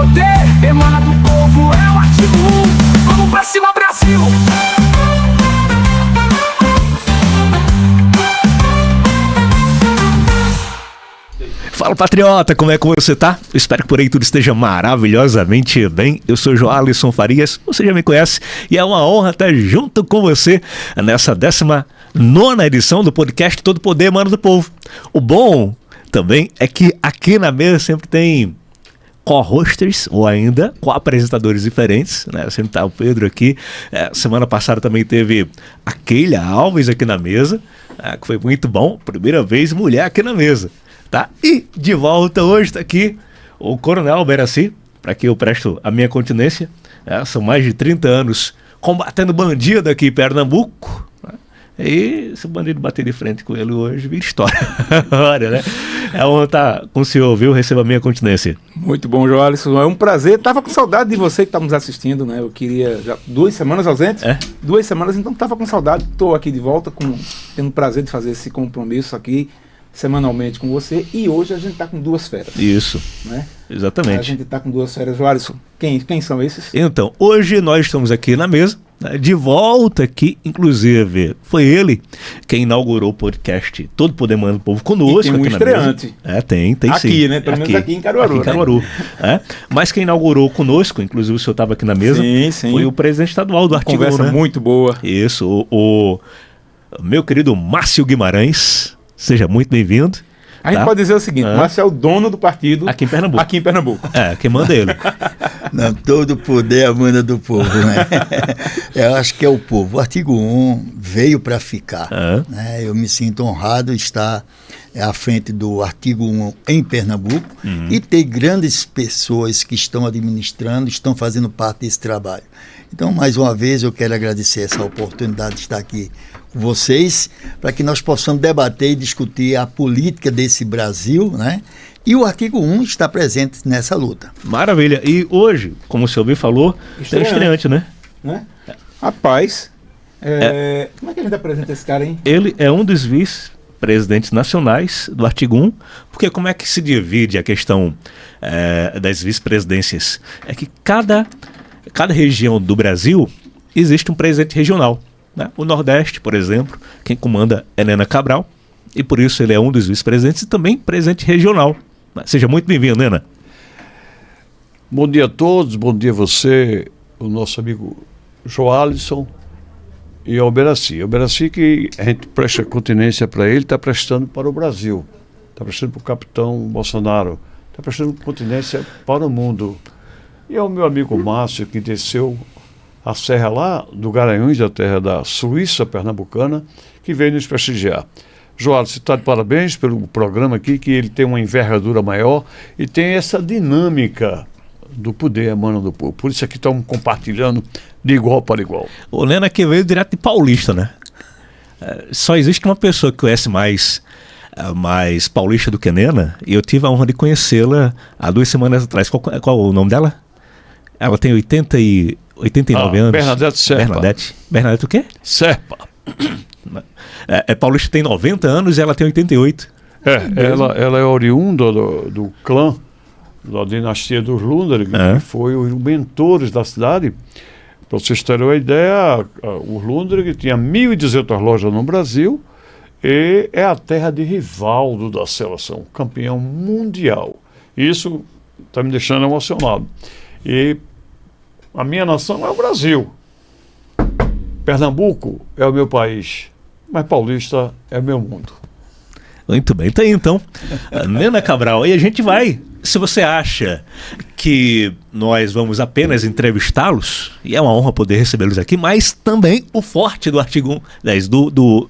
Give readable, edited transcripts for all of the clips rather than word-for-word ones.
poder emana do povo, é o Artigo 1. Vamos pra cima, Brasil! Fala, patriota, como é que você tá? Eu espero que por aí tudo esteja maravilhosamente bem. Eu sou Joalisson Farias, você já me conhece, e é uma honra estar junto com você nessa 19ª edição do podcast Todo Poder Emana do Povo. O bom também é que aqui na mesa sempre tem co-hosters, ou ainda co-apresentadores diferentes, né? Sempre tá o Pedro aqui. Semana passada também teve a Keila Alves aqui na mesa, que foi muito bom. Primeira vez mulher aqui na mesa. Tá? E de volta hoje está aqui o Coronel Alberaci, para que eu presto a minha continência. São mais de 30 anos combatendo bandido aqui em Pernambuco. Né? E se o bandido bater de frente com ele hoje, vira história. Olha, né? É honra estar com o senhor, viu? Receba a minha continência. Muito bom, Joalisson. É um prazer. Tava com saudade de você que está nos assistindo, né? Eu queria... Já 2 semanas ausentes? 2 semanas, então tava com saudade. Estou aqui de volta, tendo o prazer de fazer esse compromisso aqui semanalmente com você, e hoje a gente está com 2 férias. Isso, né? Exatamente. A gente está com 2 férias. Joalisson, quem são esses? Então, hoje nós estamos aqui na mesa, né, de volta aqui, inclusive, foi ele quem inaugurou o podcast Todo Poder Emana do Povo conosco. E tem um aqui estreante. Na mesa. Tem aqui, sim. Aqui, né? Pelo menos aqui em Caruaru. Aqui em Caruaru. Né? Mas quem inaugurou conosco, inclusive o senhor estava aqui na mesa, sim. Foi o presidente estadual do Artigo 1. Conversa muito boa. Isso, o meu querido Márcio Guimarães, seja muito bem-vindo. A gente pode dizer o seguinte, Márcio é o dono do partido aqui em Pernambuco. Aqui em Pernambuco. Quem manda é ele. Não, todo poder emana do povo, né? Eu acho que é o povo. O Artigo 1 veio para ficar. Né? Eu me sinto honrado de estar à frente do Artigo 1 em Pernambuco e ter grandes pessoas que estão administrando, estão fazendo parte desse trabalho. Então, mais uma vez, eu quero agradecer essa oportunidade de estar aqui com vocês, para que nós possamos debater e discutir a política desse Brasil, né? E o Artigo 1 está presente nessa luta. Maravilha. E hoje, como o senhor bem falou, tem estreante, né? Rapaz, como é que a gente apresenta esse cara, hein? Ele é um dos vice-presidentes nacionais do Artigo 1, porque como é que se divide a questão das vice-presidências? É que cada região do Brasil existe um presidente regional. Né? O Nordeste, por exemplo, quem comanda é Nena Cabral, e por isso ele é um dos vice-presidentes e também presidente regional. Seja muito bem-vindo, Nena. Bom dia a todos, bom dia a você, o nosso amigo Joalisson e o Alberaci. O Alberaci, que a gente presta continência para ele, está prestando para o Brasil, está prestando para o capitão Bolsonaro, está prestando continência para o mundo. E é o meu amigo Márcio, que desceu a serra lá do Garanhuns, da terra da Suíça pernambucana, que veio nos prestigiar. João, você está de parabéns pelo programa aqui, que ele tem uma envergadura maior e tem essa dinâmica do poder emana do povo. Por isso aqui estamos compartilhando de igual para igual. O Nena que veio direto de Paulista, né? Só existe uma pessoa que conhece mais paulista do que Nena, e eu tive a honra de conhecê-la há 2 semanas atrás. Qual o nome dela? Ela tem 89 anos. Bernadette Serpa. Bernadette o quê? Serpa. Paulista tem 90 anos e ela tem 88. Ela é oriunda do clã, da dinastia dos Lundgren, que foi os mentores da cidade. Para vocês terem uma ideia, os Lundgren tinha 1.200 lojas no Brasil e é a terra de Rivaldo da seleção, campeão mundial. Isso está me deixando emocionado. E a minha nação é o Brasil. Pernambuco é o meu país, mas Paulista é meu mundo. Muito bem, tá aí então, Nena Cabral. E a gente vai, se você acha que nós vamos apenas entrevistá-los, e é uma honra poder recebê-los aqui, mas também o forte do Artigo 1,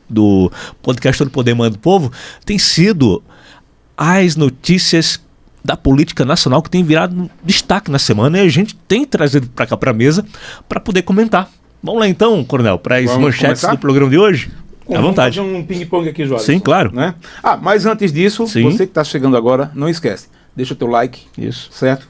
do podcast Todo Poder Emana do Povo, tem sido as notícias da política nacional que tem virado destaque na semana, e a gente tem trazido para cá, para a mesa, para poder comentar. Vamos lá então, Coronel, para as manchetes do programa de hoje? À vontade. Vamos fazer um ping-pong aqui, Jorge. Sim, claro. Né? Mas antes disso, você que está chegando agora, não esquece, deixa o teu like, certo?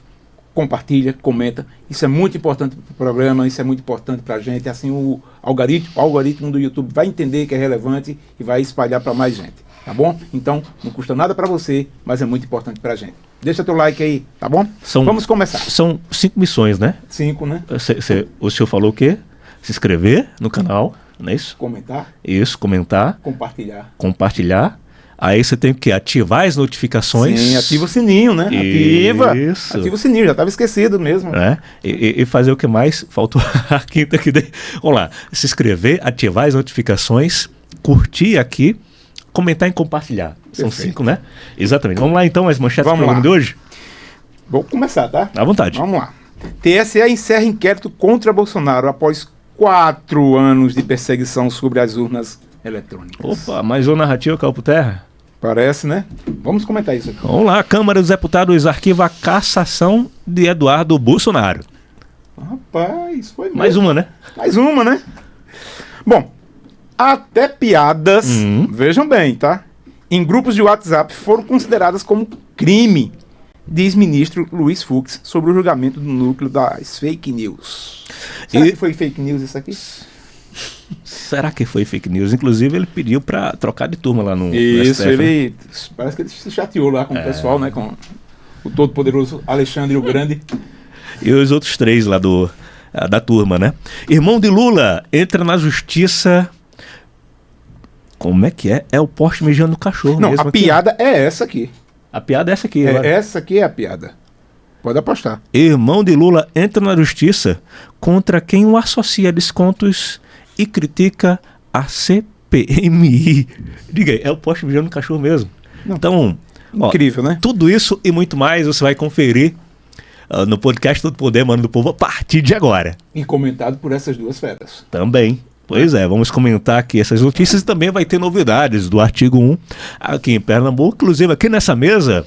Compartilha, comenta. Isso é muito importante para o programa, isso é muito importante para a gente. Assim, o algoritmo do YouTube vai entender que é relevante e vai espalhar para mais gente. Tá bom? Então, não custa nada para você, mas é muito importante para a gente. Deixa teu like aí, tá bom? São- Vamos começar. São 5 missões, né? 5, né? O senhor falou o quê? Se inscrever no canal, não é isso? Comentar, Isso, comentar, compartilhar. Aí você tem que ativar as notificações. Sim, ativa o sininho, né? Isso. Ativa o sininho, já estava esquecido mesmo. Né? E fazer o que mais? Faltou a quinta aqui. Vamos lá. Se inscrever, ativar as notificações, curtir aqui, comentar e compartilhar. São Perfeito. 5, né? Exatamente. Vamos lá então, as manchetes do Vamos programa lá. de hoje? Vou começar, tá? À vontade. Vamos lá. TSE encerra inquérito contra Bolsonaro após 4 anos de perseguição sobre as urnas eletrônicas. Opa, mais uma narrativa caiu por terra. Parece, né? Vamos comentar isso aqui. Vamos lá, a Câmara dos Deputados arquiva a cassação de Eduardo Bolsonaro. Rapaz, foi mesmo. Mais uma, né? Mais uma, né? Bom, até piadas, vejam bem, tá? Em grupos de WhatsApp foram consideradas como crime, diz ministro Luiz Fux sobre o julgamento do núcleo das fake news. Será que foi fake news isso aqui? Será que foi fake news? Inclusive, ele pediu pra trocar de turma lá no Isso, STF, né? ele parece que ele se chateou lá com o pessoal, né? Com o todo-poderoso Alexandre o Grande. E os outros 3 lá da turma, né? Irmão de Lula entra na justiça. Como é que é? É o poste mijando no cachorro. Não, mesmo a aqui, piada é essa aqui. ó. A piada é essa aqui. agora. Essa aqui é a piada. Pode apostar. Irmão de Lula entra na justiça contra quem o associa a descontos e critica a CPMI. Diga aí, é o poste mijando no cachorro mesmo. Não. Então, ó, Incrível, né? tudo isso e muito mais você vai conferir no podcast Todo Poder, Mano do Povo, a partir de agora. E comentado por essas duas feras. Também. Pois é, vamos comentar aqui essas notícias e também vai ter novidades do artigo 1 aqui em Pernambuco. Inclusive, aqui nessa mesa,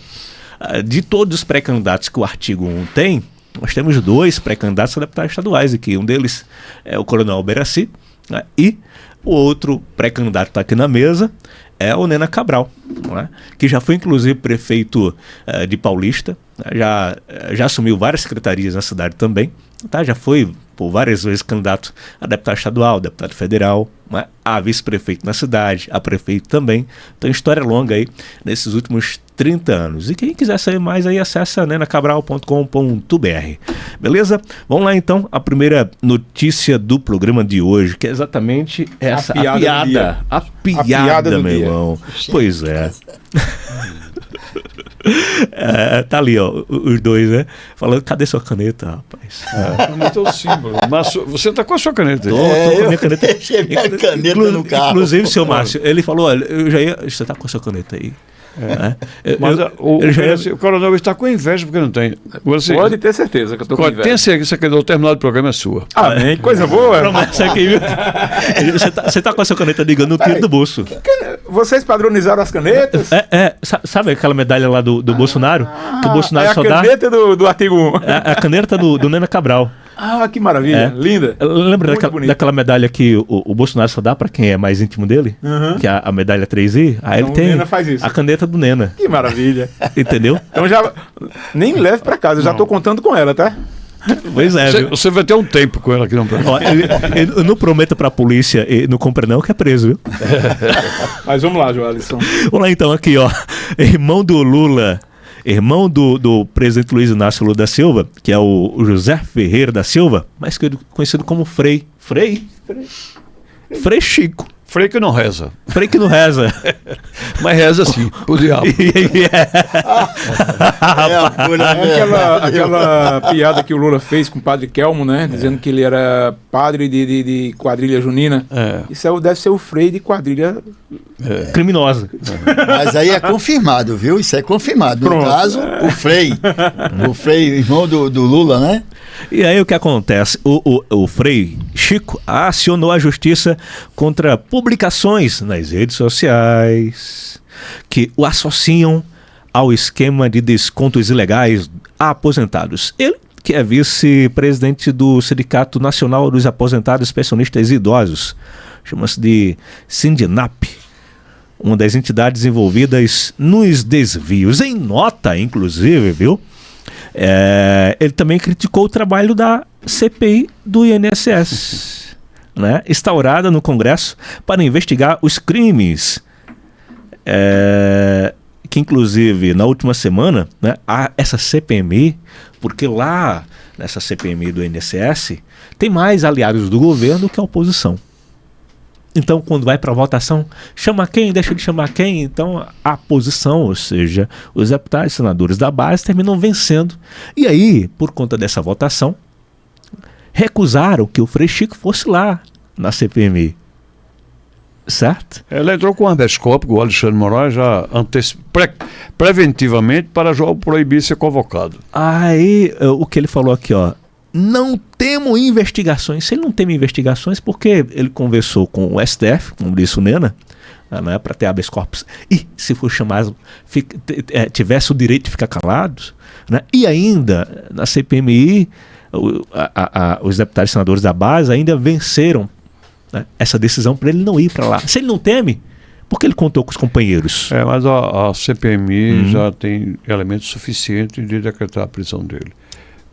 de todos os pré-candidatos que o artigo 1 tem, nós temos 2 pré-candidatos a deputados estaduais aqui. Um deles é o Coronel Alberaci, né? E o outro pré-candidato que está aqui na mesa é o Nena Cabral, né? Que já foi inclusive prefeito de Paulista, né? já assumiu várias secretarias na cidade também, tá? Já foi por várias vezes candidato a deputado estadual, deputado federal, né? A vice-prefeito na cidade, a prefeito também. Então, história longa aí nesses últimos 30 anos. E quem quiser saber mais aí, acessa nenacabral.com.br. Beleza? Vamos lá então, a primeira notícia do programa de hoje, que é exatamente essa, A piada piada, do meu dia. irmão. Pois é. Tá ali, ó, os 2, né? Falando, cadê sua caneta, rapaz? Caneta é o símbolo. Mas você tá com a sua caneta aí. Tô com a minha caneta. Deixei minha caneta no carro. Inclusive, seu Márcio, ele falou, olha, eu já ia. Você tá com a sua caneta aí. Né? Mas Ele já ia- o coronel está com inveja porque não tem. Agora, você, Pode ter certeza que eu tô com inveja. tem certeza que o terminal do programa é sua. Amém, coisa boa. Promessa aqui, viu? Você tá com a sua caneta, diga, no tiro do bolso. Vocês padronizaram as canetas? Sabe aquela medalha lá do Bolsonaro? Que o Bolsonaro é a só dá. caneta do artigo 1. É a caneta do Nena Cabral. Ah, que maravilha. É. Linda. Lembra Muito daquela, bonito. daquela medalha que o Bolsonaro só dá pra quem é mais íntimo dele? Que é a medalha 3i? Aí Então ele tem o Nena faz isso. a caneta do Nena. Que maravilha. Entendeu? Então já nem leve pra casa, eu já tô contando com ela, tá? Pois é, viu? Você vai ter um tempo com ela aqui no programa. Ó, eu não prometo pra polícia e não compra não que é preso, viu? Mas vamos lá, Joalisson. Vamos lá então aqui, ó. Irmão do Lula, irmão do presidente Luiz Inácio Lula da Silva, que é o José Ferreira da Silva, mais conhecido como Frei. Frei Chico. Frei que não reza. Frei que não reza. Mas reza sim, pro diabo. Aquela piada que o Lula fez com o padre Kelmo, né? Dizendo que ele era padre de quadrilha junina. É. Isso deve ser o Frei de quadrilha. Criminosa. Mas aí é confirmado, viu? Isso é confirmado. No Pronto. caso, o Frei, irmão do Lula, né? E aí o que acontece? O Frei Chico acionou a justiça contra publicações nas redes sociais que o associam ao esquema de descontos ilegais a aposentados. Ele, que é vice-presidente do Sindicato Nacional dos Aposentados, Pensionistas e Idosos, chama-se de Sindinap, uma das entidades envolvidas nos desvios. Em nota, inclusive, viu? Ele também criticou o trabalho da CPI do INSS, né, instaurada no Congresso para investigar os crimes que que inclusive na última semana, né, há essa CPMI, porque lá nessa CPMI do INSS tem mais aliados do governo que a oposição. Então, quando vai para votação, chama quem, deixa de chamar quem. Então, a posição, ou seja, os deputados e senadores da base terminam vencendo. E aí, por conta dessa votação, recusaram que o Frei Chico fosse lá na CPMI. Certo? Ela entrou com um habeas corpus, o Alexandre de Moraes já preventivamente para proibir ser convocado. Aí, o que ele falou aqui, ó. Não temos investigações. Se ele não teme investigações, porque ele conversou com o STF, como disse o Nena, né, para ter habeas corpus, e se for chamado, tivesse o direito de ficar calados, né, e ainda na CPMI, os deputados e senadores da base ainda venceram, né, essa decisão para ele não ir para lá. Se ele não teme, porque ele contou com os companheiros. Mas a CPMI já tem elementos suficientes de decretar a prisão dele.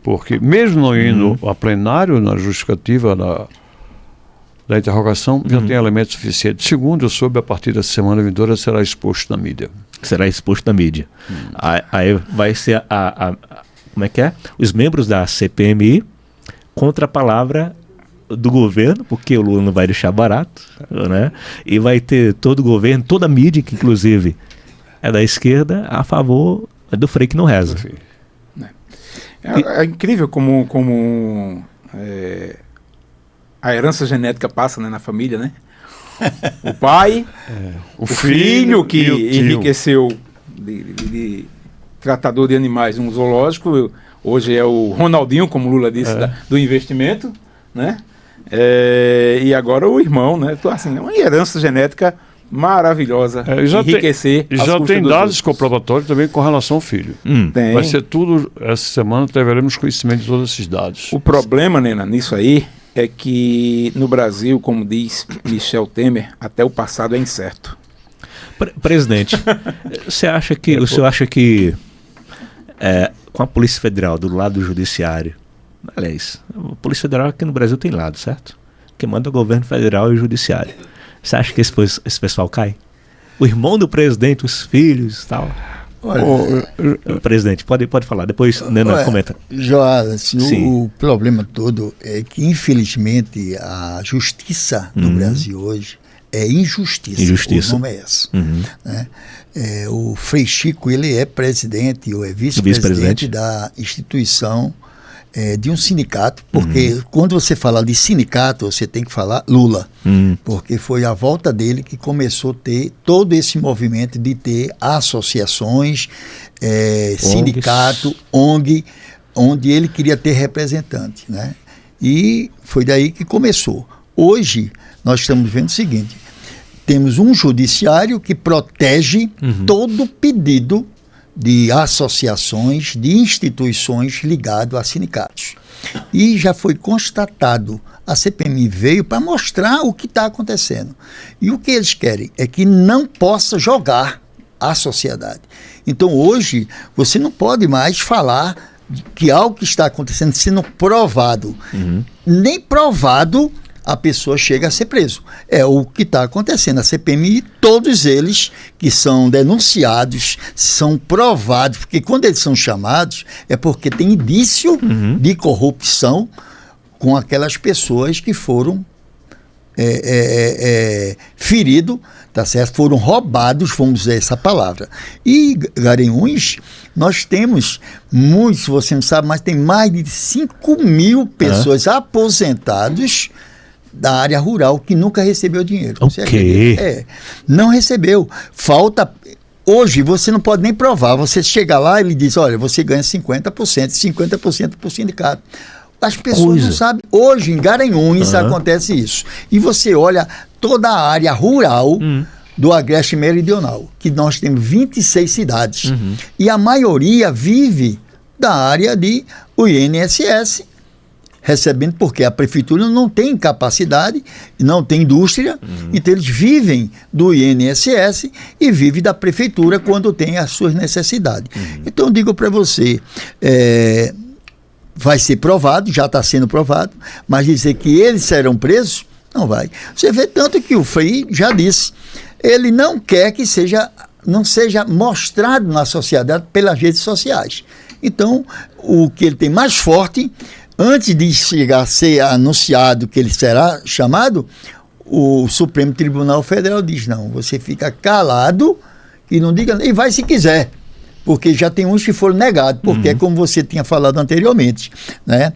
Porque mesmo não indo a plenário, na justificativa da interrogação, já tem elementos suficientes. Segundo eu soube, a partir da semana vindoura será exposto na mídia. Será exposto na mídia. Aí vai ser como é que é? Os membros da CPMI contra a palavra do governo, porque o Lula não vai deixar barato, né? E vai ter todo o governo, toda a mídia, que inclusive é da esquerda, a favor do Frei que não reza. É incrível como a herança genética passa, né, na família, né? O pai, o filho que enriqueceu de tratador de animais num zoológico, hoje é o Ronaldinho, como o Lula disse, do investimento, né? E agora o irmão, né? Então, assim, é uma herança genética maravilhosa, enriquecer. Já tem dados comprobatórios também com relação ao filho. Tem. Vai ser tudo, essa semana teremos conhecimento de todos esses dados. O problema, Nena, nisso aí, é que no Brasil, como diz Michel Temer, até o passado é incerto. Presidente, o senhor acha que com a Polícia Federal do lado do Judiciário, aliás, a Polícia Federal aqui no Brasil tem lado, certo? Quem manda é o governo federal e o Judiciário. Você acha que esse pessoal cai? O irmão do presidente, os filhos e tal. Olha, presidente, pode falar, depois Nena comenta. Joás, assim, o problema todo é que, infelizmente, a justiça no Brasil hoje é injustiça. O nome é esse. Né? O Frei Chico, ele é presidente ou é vice-presidente da instituição de um sindicato, porque quando você fala de sindicato, você tem que falar Lula, porque foi a volta dele que começou a ter todo esse movimento de ter associações, sindicato, ONG, onde ele queria ter representante, né? E foi daí que começou. Hoje, nós estamos vendo o seguinte, temos um judiciário que protege todo pedido de associações, de instituições ligadas a sindicatos. E já foi constatado, a CPMI veio para mostrar o que está acontecendo. E o que eles querem é que não possa jogar a sociedade. Então hoje você não pode mais falar que algo que está acontecendo sendo provado. Nem provado a pessoa chega a ser preso. É o que está acontecendo. A CPMI, todos eles que são denunciados, são provados, porque quando eles são chamados, é porque tem indício de corrupção com aquelas pessoas que foram feridos, tá certo? Foram roubados, vamos dizer essa palavra. E Garanhuns, nós temos muitos, você não sabe, mas tem mais de 5.000 pessoas aposentadas da área rural que nunca recebeu dinheiro. Não recebeu. Falta. Hoje você não pode nem provar. Você chega lá e ele diz: olha, você ganha 50% por sindicato. As pessoas não sabem. Hoje em Garanhuns acontece isso. E você olha toda a área rural do Agreste Meridional, que nós temos 26 cidades. E a maioria vive da área de o INSS, recebendo, porque a prefeitura não tem capacidade, não tem indústria, então eles vivem do INSS e vivem da prefeitura quando tem as suas necessidades. Então eu digo para você, vai ser provado, já está sendo provado, mas dizer que eles serão presos, não vai. Você vê tanto que o Frei já disse, ele não quer que seja não seja mostrado na sociedade pelas redes sociais. Então, o que ele tem mais forte, antes de chegar a ser anunciado que ele será chamado, o Supremo Tribunal Federal diz, não, você fica calado e não diga, e vai se quiser. Porque já tem uns que foram negados, porque é como você tinha falado anteriormente, né?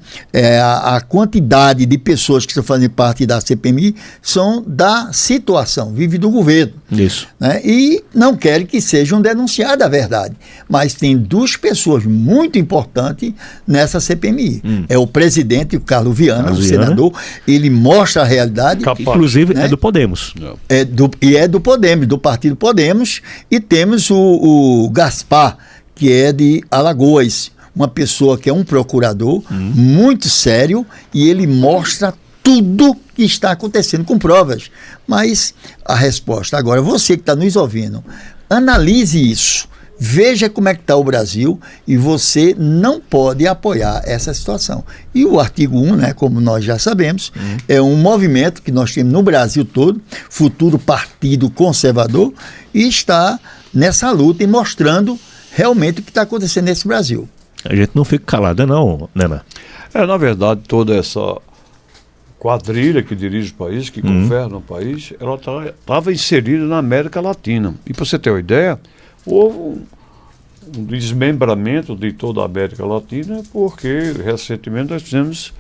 A quantidade de pessoas que estão fazendo parte da CPMI são da situação, vive do governo. Isso. Né? E não querem que sejam denunciadas a verdade. Mas tem duas pessoas muito importantes nessa CPMI. É o presidente, o Carlos Viana, o senador, ele mostra a realidade. Inclusive, né? é do Podemos. É do Podemos, do Partido Podemos, e temos o Gaspar, que é de Alagoas, uma pessoa que é um procurador muito sério, e ele mostra tudo que está acontecendo com provas. Mas a resposta, agora, você que está nos ouvindo, analise isso, veja como é que está o Brasil, e você não pode apoiar essa situação. E o artigo 1, né, como nós já sabemos, é um movimento que nós temos no Brasil todo, Futuro Partido Conservador, e está nessa luta e mostrando realmente o que está acontecendo nesse Brasil. A gente não fica calada não, Nena. Na verdade, toda essa quadrilha que dirige o país, que governa o país, ela estava inserida na América Latina. E para você ter uma ideia, houve um desmembramento de toda a América Latina, porque recentemente nós tivemos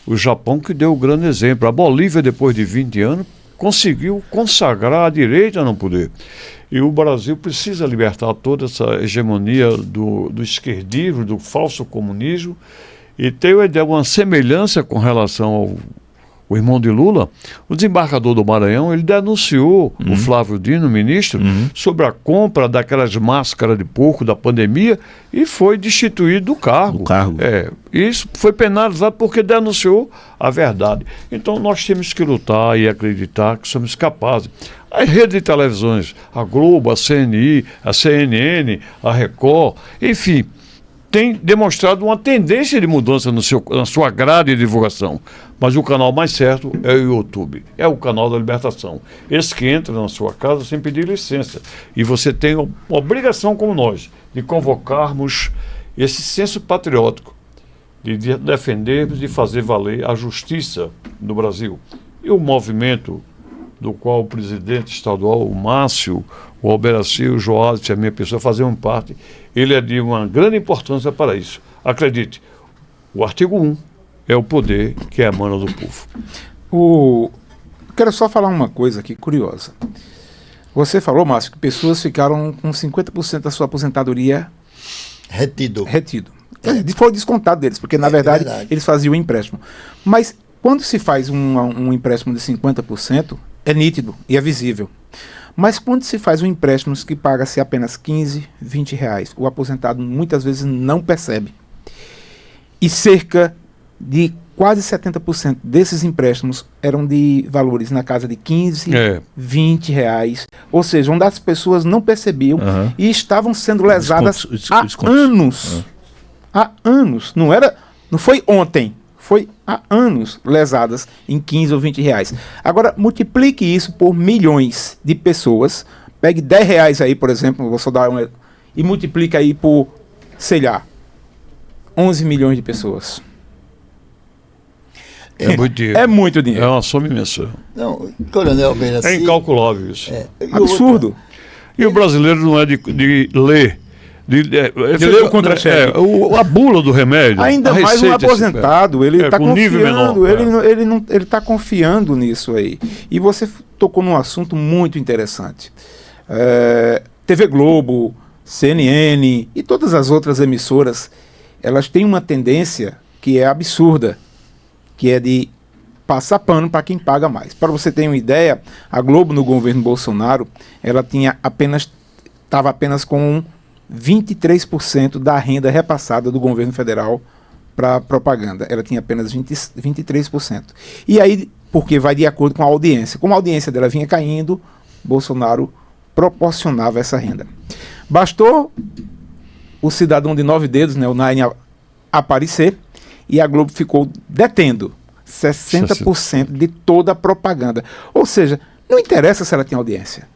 o Japão, que deu um grande exemplo. A Bolívia, depois de 20 anos, conseguiu consagrar a direita no poder. E o Brasil precisa libertar toda essa hegemonia do esquerdismo, do falso comunismo, e tem uma semelhança com relação ao irmão de Lula. O desembargador do Maranhão, ele denunciou o Flávio Dino, ministro, sobre a compra daquelas máscaras de porco da pandemia, e foi destituído do cargo. Isso foi penalizado porque denunciou a verdade. Então nós temos que lutar e acreditar que somos capazes. As redes de televisões, a Globo, a CNI, a CNN, a Record, enfim, tem demonstrado uma tendência de mudança na sua grade de divulgação. Mas o canal mais certo é o YouTube, é o canal da libertação. Esse que entra na sua casa sem pedir licença. E você tem uma obrigação, como nós, de convocarmos esse senso patriótico, de defendermos e fazer valer a justiça no Brasil. E o movimento do qual o presidente estadual, o Márcio, o Alberaci, o Joás, a minha pessoa, faziam parte, ele é de uma grande importância para isso. Acredite, o artigo 1 é o poder que emana do povo. Quero só falar uma coisa aqui curiosa. Você falou, Márcio, que pessoas ficaram com 50% da sua aposentadoria retido. Foi descontado deles, porque na verdade eles faziam o empréstimo. Mas quando se faz um empréstimo de 50%, é nítido e é visível. Mas quando se faz um empréstimo que paga-se apenas 15, 20 reais, o aposentado muitas vezes não percebe. E cerca de quase 70% desses empréstimos eram de valores na casa de 15, 20 reais. Ou seja, onde as pessoas não percebiam e estavam sendo lesadas há anos. Há anos. Não foi ontem. Foi há anos lesadas em 15 ou 20 reais. Agora, multiplique isso por milhões de pessoas. Pegue 10 reais aí, por exemplo, vou só dar e multiplique aí por, sei lá, 11 milhões de pessoas. É muito dinheiro. É muito dinheiro. É uma soma imensa. Não, Coronel Alberaci, é incalculável isso. Absurdo. E o brasileiro não é de ler. De ler o contra-cheque. A bula do remédio. Ainda mais um aposentado, ele está confiando, menor, ele está confiando nisso aí. E você tocou num assunto muito interessante. TV Globo, CNN e todas as outras emissoras, elas têm uma tendência que é absurda, que é de passar pano para quem paga mais. Para você ter uma ideia, a Globo no governo Bolsonaro, ela estava apenas com 23% da renda repassada do governo federal para propaganda. Ela tinha apenas 23%. E aí, porque vai de acordo com a audiência. Como a audiência dela vinha caindo, Bolsonaro proporcionava essa renda. Bastou o cidadão de 9 dedos, né, o Nine, aparecer, e a Globo ficou detendo 60% de toda a propaganda. Ou seja, não interessa se ela tem audiência.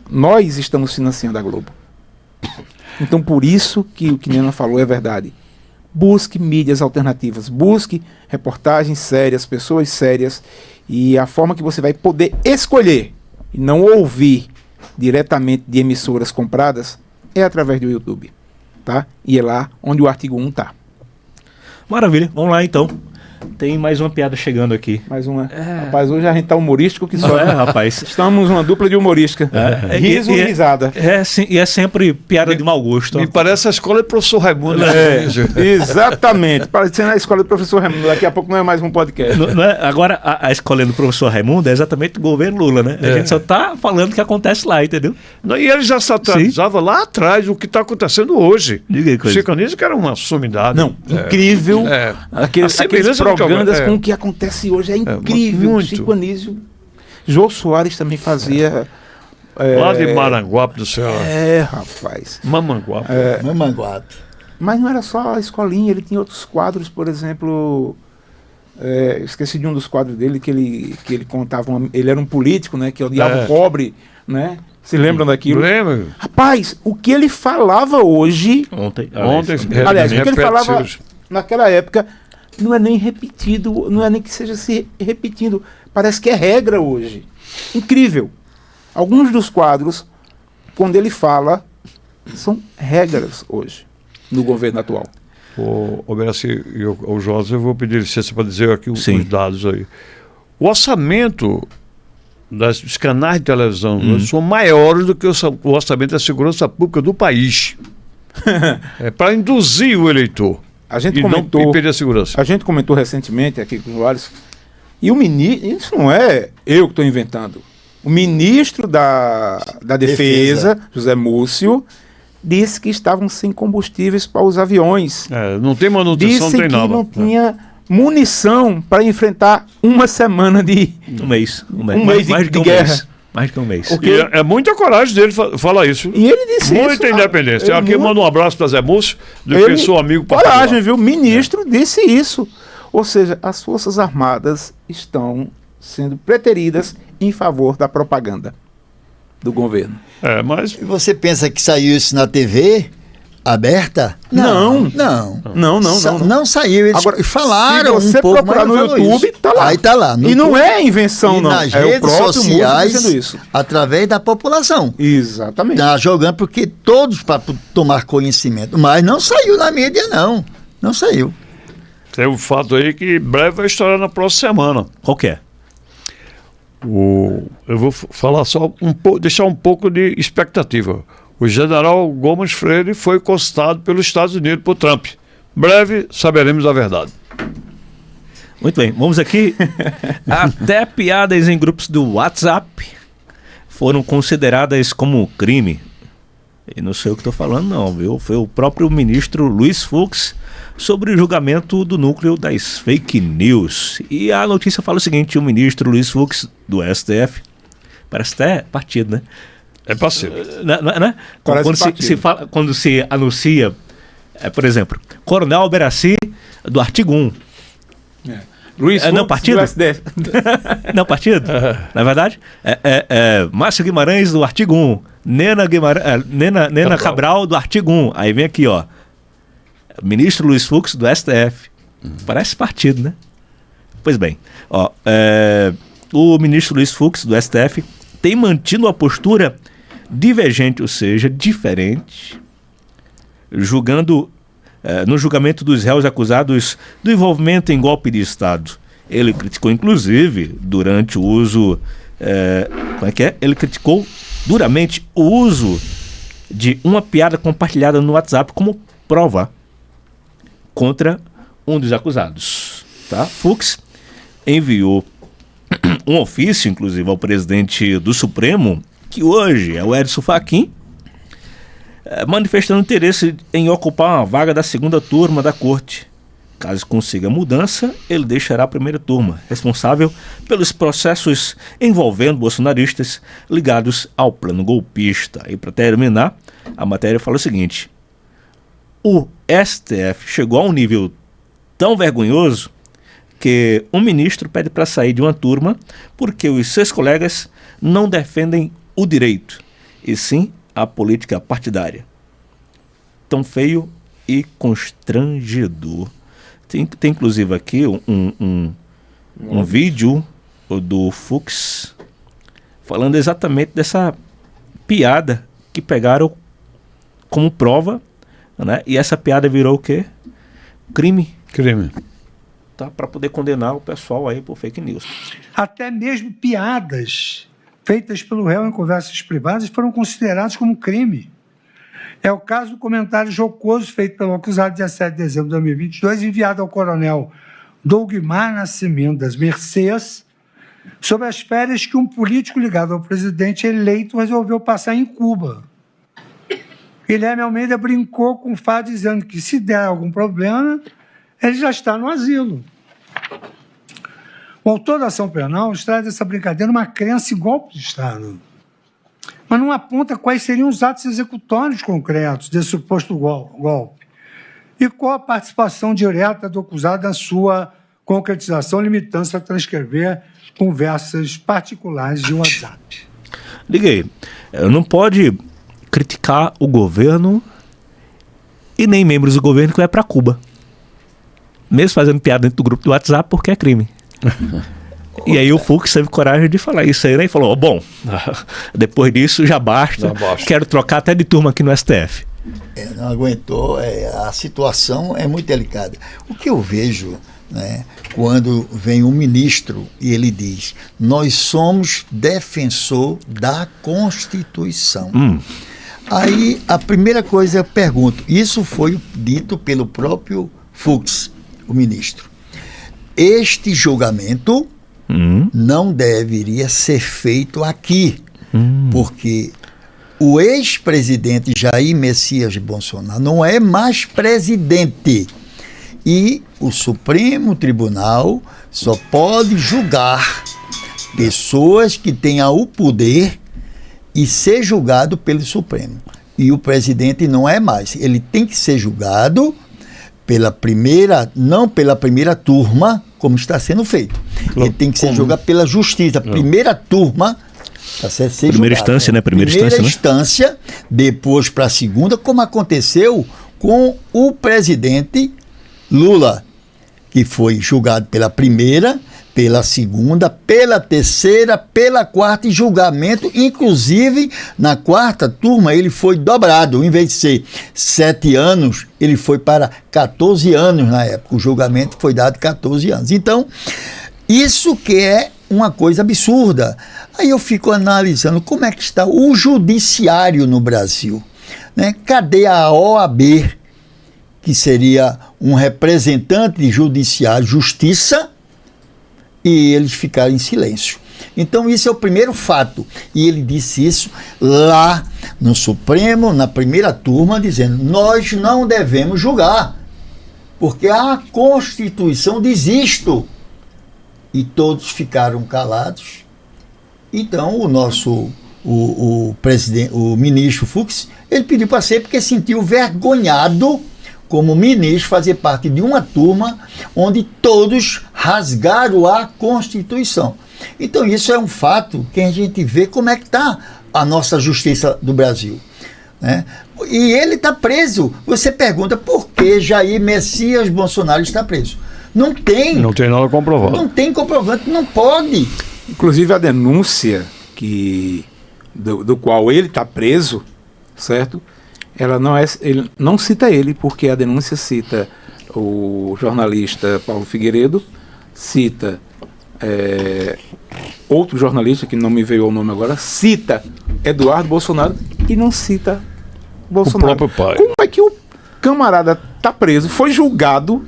Nós estamos financiando a Globo. Então, por isso que o que Nena falou é verdade. Busque mídias alternativas, busque reportagens sérias, pessoas sérias, e a forma que você vai poder escolher e não ouvir diretamente de emissoras compradas é através do YouTube, tá? E é lá onde o artigo 1 tá. Maravilha, vamos lá então. Tem mais uma piada chegando aqui. Mais uma. Rapaz, hoje a gente tá humorístico que só. Rapaz. Estamos uma dupla de humorística. Riso e risada. E é sempre piada de mau gosto. Me parece a escola do professor Raimundo. Exatamente. Parecendo a escola do professor Raimundo. Daqui a pouco não é mais um podcast. Não é? Agora, a escola do professor Raimundo é exatamente o governo Lula, né? A gente só tá falando o que acontece lá, entendeu? Não, e ele já saturizava lá atrás o que está acontecendo hoje. Diga aí, coisa. O Chico Anísio que era uma sumidade. Não, incrível. Aqueles propagandas com o que acontece hoje é incrível. Muito. Chico Anísio. Jô Soares também fazia. Lá de Maranguape do céu. Rapaz. Mamanguape. Mamanguape. Mas não era só a escolinha, ele tinha outros quadros, por exemplo. Esqueci de um dos quadros dele que ele contava. Ele era um político, né? Que odiava o pobre, né? Se lembram daquilo? Lembro. Rapaz, o que ele falava hoje. Ontem. Aliás, o que ele falava naquela época não é nem repetido, não é nem que seja se repetindo. Parece que é regra hoje. Incrível. Alguns dos quadros, quando ele fala, são regras hoje no governo atual. O Beraci e o José, eu vou pedir licença para dizer aqui os Sim. dados aí. O orçamento dos canais de televisão são maiores do que o orçamento da segurança pública do país. Para induzir o eleitor. A gente e comentou, não impedir a segurança. A gente comentou recentemente aqui com o Soares, e o ministro, isso não é eu que estou inventando. O ministro da Defesa, José Múcio, disse que estavam sem combustíveis para os aviões. Não tem manutenção, disse não tem nada. que não tinha munição para enfrentar uma semana de... Um mês mais de guerra. Mais que um mês. É muita coragem dele falar isso. E ele disse muita isso. Independência. Eu aqui mando um abraço para Zé Múcio, do que sou amigo particular. Coragem, viu? O ministro disse isso. Ou seja, as Forças Armadas estão sendo preteridas em favor da propaganda do governo. Mas... E você pensa que saiu isso na TV aberta? Não saiu. Eles Agora, falaram se você um pouco, procurar mas no não YouTube, isso. tá lá. Aí tá lá. E não é invenção, e não. nas É o redes próprio sociais, Múcio dizendo isso. através da população. Exatamente. Tá jogando porque todos para tomar conhecimento. Mas não saiu na mídia, não. Não saiu. Tem um fato aí que breve vai estourar na próxima semana. Qual que é? Eu vou falar só deixar um pouco de expectativa. O general Gomes Freire foi consultado pelos Estados Unidos por Trump. Breve saberemos a verdade. Muito bem, vamos aqui. Até piadas em grupos do WhatsApp foram consideradas como crime. E não sei o que estou falando não, viu? Foi o próprio ministro Luiz Fux sobre o julgamento do núcleo das fake news. E a notícia fala o seguinte: o ministro Luiz Fux, do STF, parece até partido, né? É passivo. Né? Quando se anuncia, por exemplo, Coronel Alberaci, do artigo 1. Luiz Fux, não partido? do STF. Não partido? Na verdade, Márcio Guimarães, do artigo 1. Nena Cabral, do artigo 1. Aí vem aqui, ó. Ministro Luiz Fux, do STF. Parece partido, né? Pois bem, ó, o ministro Luiz Fux, do STF, tem mantido uma postura divergente, ou seja, diferente, no julgamento dos réus acusados do envolvimento em golpe de Estado. Ele criticou, inclusive, durante o uso... Ele criticou duramente o uso de uma piada compartilhada no WhatsApp como prova contra um dos acusados. Tá? Fux enviou um ofício, inclusive, ao presidente do Supremo, que hoje é o Edson Fachin, manifestando interesse em ocupar uma vaga da segunda turma da corte. Caso consiga mudança, ele deixará a primeira turma, responsável pelos processos envolvendo bolsonaristas ligados ao plano golpista. E para terminar, a matéria fala o seguinte: o STF chegou a um nível tão vergonhoso que um ministro pede para sair de uma turma porque os seus colegas não defendem o direito e sim a política partidária. Tão feio e constrangedor. Tem inclusive aqui um vídeo do Fux falando exatamente dessa piada que pegaram como prova, né? E essa piada virou o quê? Crime. Tá? Para poder condenar o pessoal aí por fake news. Até mesmo piadas feitas pelo réu em conversas privadas foram consideradas como crime. É o caso do comentário jocoso feito pelo acusado 17 de dezembro de 2022, enviado ao coronel Dougmar Nascimento das Mercês, sobre as férias que um político ligado ao presidente eleito resolveu passar em Cuba. Guilherme Almeida brincou com o fato, dizendo que se der algum problema, ele já está no asilo. O autor da ação penal extrai dessa brincadeira uma crença em golpe de Estado, mas não aponta quais seriam os atos executórios concretos desse suposto golpe e qual a participação direta do acusado na sua concretização, limitando-se a transcrever conversas particulares de WhatsApp. Liguei. Não pode criticar o governo e nem membros do governo que vai para Cuba, mesmo fazendo piada dentro do grupo do WhatsApp, porque é crime. E aí o Fux teve coragem de falar isso aí, né? E falou, bom, depois disso já basta, quero trocar até de turma aqui no STF. Não aguentou, a situação é muito delicada. O que eu vejo, né, quando vem um ministro e ele diz, nós somos defensor da Constituição. Aí a primeira coisa eu pergunto, isso foi dito pelo próprio Fux, o ministro. Este julgamento não deveria ser feito aqui, porque o ex-presidente Jair Messias Bolsonaro não é mais presidente e o Supremo Tribunal só pode julgar pessoas que tenham o poder e ser julgado pelo Supremo. E o presidente não é mais. Ele tem que ser julgado não pela primeira turma, como está sendo feito. Ele tem que ser julgado pela justiça. Primeira turma, tá certo? Primeira instância, né? Primeira instância, depois para a segunda, como aconteceu com o presidente Lula, que foi julgado pela primeira, pela segunda, pela terceira, pela quarta, e julgamento, inclusive na quarta turma ele foi dobrado, em vez de ser 7 anos, ele foi para 14 anos na época, o julgamento foi dado 14 anos. Então, isso que é uma coisa absurda. Aí eu fico analisando como é que está o judiciário no Brasil, né? Cadê a OAB, que seria um representante de judiciário, justiça, e eles ficaram em silêncio. Então isso é o primeiro fato. E ele disse isso lá no Supremo, na primeira turma, dizendo, nós não devemos julgar, porque a Constituição diz isto. E todos ficaram calados. Então o presidente, o ministro Fux, ele pediu para ser porque sentiu vergonhado como ministro fazer parte de uma turma onde todos rasgaram a Constituição. Então isso é um fato que a gente vê como é que está a nossa justiça do Brasil, né? E ele está preso. Você pergunta por que Jair Messias Bolsonaro está preso? Não tem nada comprovado. Não tem comprovante, não pode. Inclusive a denúncia do qual ele está preso, certo? Ele não cita ele, porque a denúncia cita o jornalista Paulo Figueiredo, cita outro jornalista, que não me veio o nome agora, cita Eduardo Bolsonaro e não cita Bolsonaro. O próprio pai. Como é que o camarada está preso, foi julgado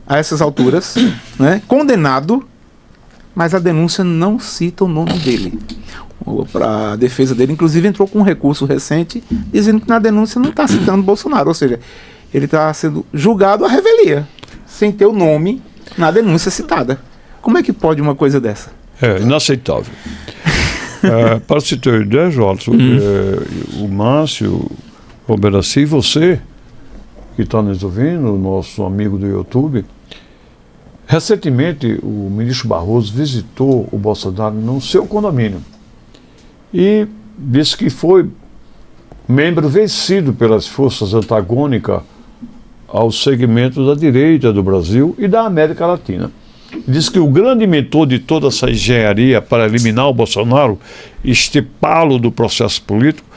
a essas alturas, né, condenado, mas a denúncia não cita o nome dele? A defesa dele, inclusive, entrou com um recurso recente dizendo que na denúncia não está citando Bolsonaro, ou seja, ele está sendo julgado à revelia, sem ter o nome na denúncia citada. Como é que pode uma coisa dessa? É inaceitável. Para se ter ideia, Jolson, o Márcio, o Beraci, você que está nos ouvindo, nosso amigo do YouTube, recentemente o ministro Barroso visitou o Bolsonaro no seu condomínio e disse que foi membro vencido pelas forças antagônicas ao segmento da direita do Brasil e da América Latina. Diz que o grande mentor de toda essa engenharia para eliminar o Bolsonaro, estipá-lo do processo político,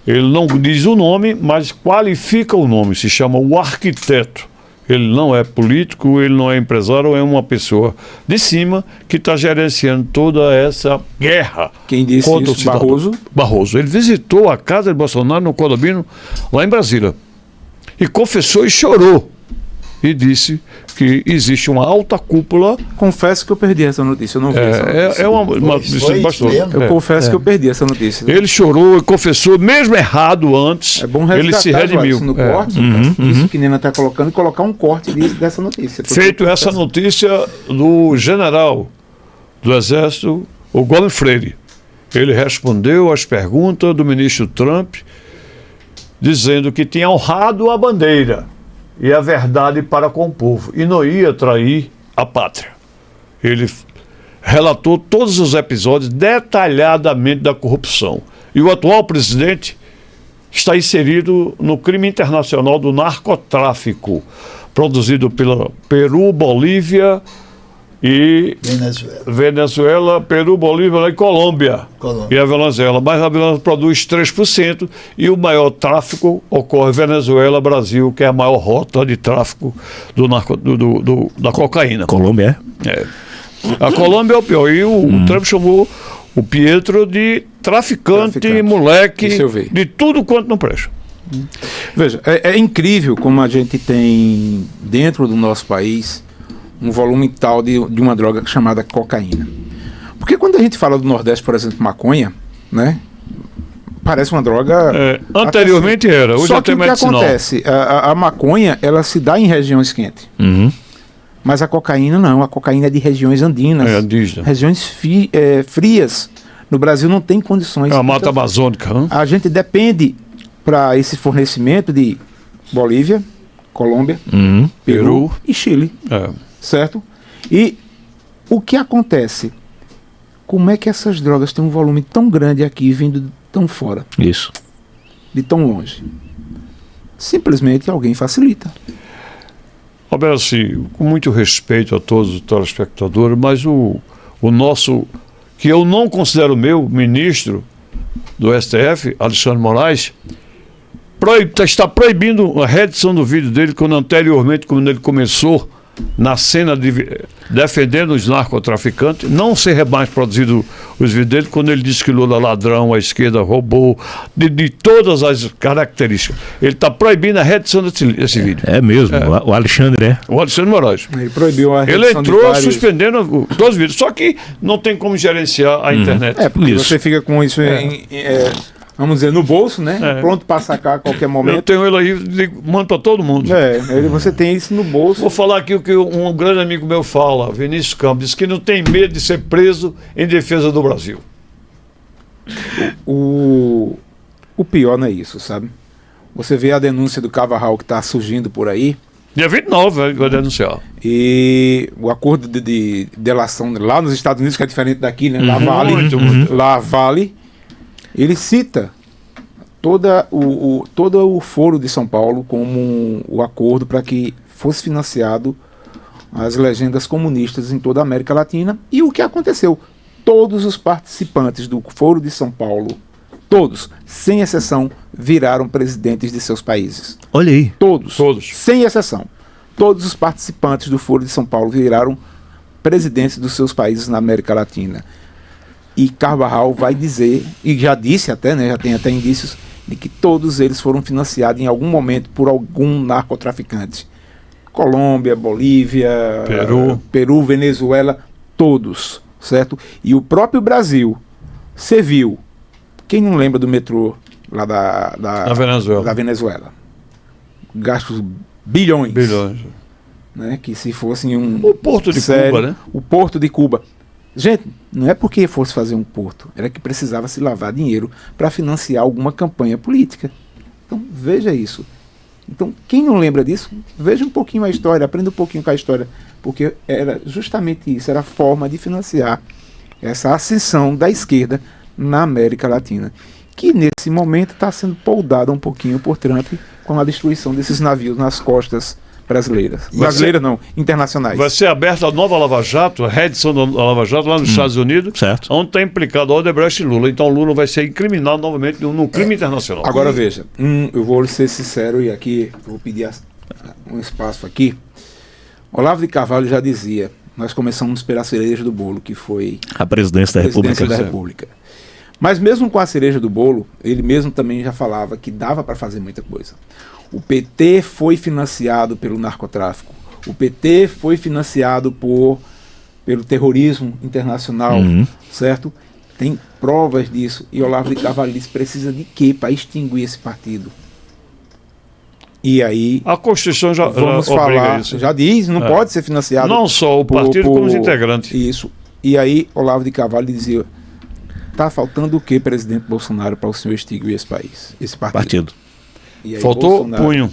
ele não diz o nome, mas qualifica o nome, se chama o arquiteto. Ele não é político, ele não é empresário, é uma pessoa de cima que está gerenciando toda essa guerra. Quem disse contra isso? o cidadão. Barroso? Barroso. Ele visitou a casa de Bolsonaro no condomínio lá em Brasília e confessou e chorou. E disse que existe uma alta cúpula. Confesso que eu perdi essa notícia, eu não vi essa notícia. É uma Foi pastor. mesmo? Eu confesso que eu perdi essa notícia. Ele chorou e confessou, mesmo errado antes, É bom ele se resgatar, redimiu. Joyce, no corte, isso que Nena está colocando, e colocar um corte dessa notícia. Porque Feito essa notícia do general do Exército, o Gomes Freire. Ele respondeu às perguntas do ministro Trump, dizendo que tinha honrado a bandeira e a verdade para com o povo, e não ia trair a pátria. Ele relatou todos os episódios detalhadamente da corrupção. E o atual presidente está inserido no crime internacional do narcotráfico, produzido pela Peru, Bolívia e Venezuela, Peru, Bolívia e Colômbia. E a Venezuela. Mas a Venezuela produz 3% e o maior tráfico ocorre em Venezuela, Brasil, que é a maior rota de tráfico da cocaína. Colômbia, É. A Colômbia é o pior. E o Trump chamou o Pietro de traficante. Moleque, Isso eu vi. de tudo quanto não presta. Veja, é incrível como a gente tem dentro do nosso país um volume tal de uma droga chamada cocaína. Porque quando a gente fala do Nordeste, por exemplo, maconha, né? Parece uma droga... Anteriormente era, hoje Só até que o que medicinal. acontece? A maconha, ela se dá em regiões quentes. Mas a cocaína não, a cocaína é de regiões andinas. É indígena. Regiões frias. No Brasil não tem condições. É a Mata Então, Amazônica. Hein? a gente depende para esse fornecimento de Bolívia, Colômbia, Peru e Chile. É. Certo? E o que acontece? Como é que essas drogas têm um volume tão grande aqui, vindo de tão fora, Isso. de tão longe? Simplesmente alguém facilita. Roberto, assim, com muito respeito a todos os telespectadores, mas o nosso, que eu não considero meu, ministro do STF, Alexandre Moraes, está proibindo a reedição do vídeo dele, quando anteriormente, quando ele começou na cena defendendo os narcotraficantes, não ser mais produzido os vídeos dele, quando ele disse que Lula é ladrão, a esquerda roubou, de todas as características. Ele está proibindo a reedição desse vídeo. É mesmo, o Alexandre é. O Alexandre Moraes. Ele proibiu a Ele reedição de entrou vários... suspendendo todos os vídeos, só que não tem como gerenciar a internet. É, porque Isso. você fica com isso, vamos dizer, no bolso, né? É. Pronto para sacar a qualquer Eu momento. tenho ele aí, mando para todo mundo. Você tem isso no bolso. Vou falar aqui o que um grande amigo meu fala, Vinícius Campos, diz que não tem medo de ser preso em defesa do Brasil. O pior não é isso, sabe? Você vê a denúncia do Cavarral que está surgindo por aí, Dia 29 vai denunciar. e o acordo de delação lá nos Estados Unidos, que é diferente daqui, né? La Vale, ele cita todo o Foro de São Paulo como o acordo para que fosse financiado as legendas comunistas em toda a América Latina. E o que aconteceu? Todos os participantes do Foro de São Paulo, todos, sem exceção, viraram presidentes de seus países. Olha aí. Todos. Todos. Sem exceção. Todos os participantes do Foro de São Paulo viraram presidentes dos seus países na América Latina. E Cavarral vai dizer, e já disse até, né, já tem até indícios, de que todos eles foram financiados em algum momento por algum narcotraficante. Colômbia, Bolívia, Peru, Venezuela, todos, certo? E o próprio Brasil serviu. Quem não lembra do metrô lá da Venezuela? Gastos bilhões. Né, que se fossem O Porto de Cuba, né? O Porto de Cuba. Gente, não é porque fosse fazer um porto, era que precisava se lavar dinheiro para financiar alguma campanha política. Então, veja isso. Então, quem não lembra disso, veja um pouquinho a história, aprenda um pouquinho com a história, porque era justamente isso, era a forma de financiar essa ascensão da esquerda na América Latina. que nesse momento está sendo poldada um pouquinho por Trump com a destruição desses navios nas costas brasileiras. Brasileiras não, internacionais. Vai ser aberta a nova Lava Jato, a reedição da Lava Jato lá nos Estados Unidos, certo. onde está implicado Odebrecht e Lula. Então Lula vai ser incriminado novamente num crime internacional. Agora veja, eu vou ser sincero e aqui vou pedir um espaço aqui. Olavo de Carvalho já dizia, nós começamos pela cereja do bolo, que foi a presidência da República. Mas mesmo com a cereja do bolo, ele mesmo também já falava que dava para fazer muita coisa. O PT foi financiado pelo narcotráfico. O PT foi financiado pelo terrorismo internacional, certo? Tem provas disso. E Olavo de Carvalho disse, precisa de quê para extinguir esse partido? E aí... A Constituição já falar, isso. Já diz, não pode ser financiado... Não só o partido, como os integrantes. Isso. E aí Olavo de Carvalho dizia, tá faltando o quê, presidente Bolsonaro, para o senhor extinguir esse país, esse partido? E aí, faltou punho.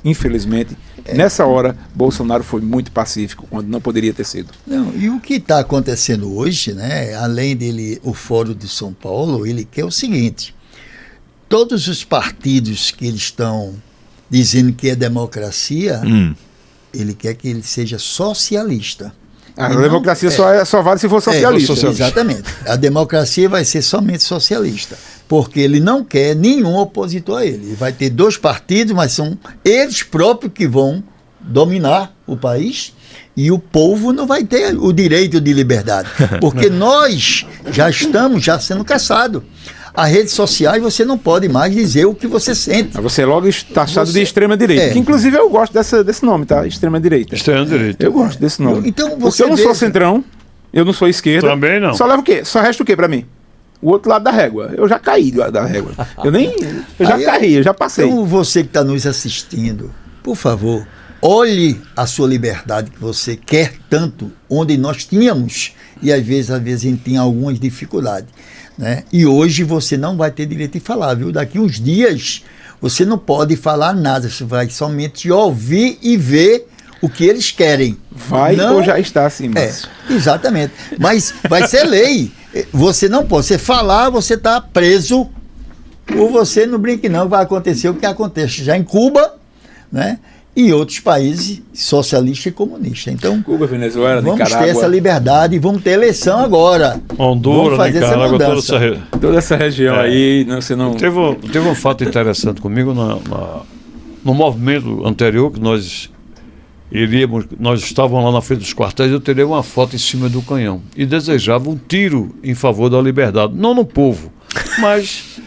Infelizmente, nessa hora, Bolsonaro foi muito pacífico, quando não poderia ter sido. Não, e o que está acontecendo hoje, né, além dele, o Fórum de São Paulo, ele quer o seguinte: todos os partidos que eles estão dizendo que é democracia, ele quer que ele seja socialista. A democracia só vale se for socialista. Exatamente. A democracia vai ser somente socialista, porque ele não quer nenhum opositor a ele. Vai ter 2 partidos, mas são eles próprios que vão dominar o país e o povo não vai ter o direito de liberdade, porque nós já estamos sendo caçados. As redes sociais você não pode mais dizer o que você sente. Você é logo taxado de extrema-direita. Que inclusive eu gosto desse nome, tá? Extrema-direita. Extrema-direita. Eu gosto desse nome. Então porque eu não sou centrão, eu não sou esquerda. Também não. Só leva o quê? Só resta o quê pra mim? O outro lado da régua. Eu já caí da régua. Eu já passei. Então você que está nos assistindo, por favor, olhe a sua liberdade que você quer tanto, onde nós tínhamos, e às vezes a gente tem algumas dificuldades. Né? E hoje você não vai ter direito de falar, viu? Daqui uns dias você não pode falar nada, você vai somente ouvir e ver o que eles querem. Ou já está assim, Márcio. Exatamente. Mas vai ser lei. Você não pode. Você falar, você está preso. Ou você não brinque não, vai acontecer o que acontece já em Cuba, né? E outros países socialistas e comunistas. Então, Cuba, Venezuela, vamos Nicarágua. ter essa liberdade e vamos ter eleição agora. Honduras, Nicarágua, toda essa região aí, você não... Teve um fato interessante comigo no movimento anterior que nós estávamos lá na frente dos quartéis, eu tirei uma foto em cima do canhão e desejava um tiro em favor da liberdade, não no povo, mas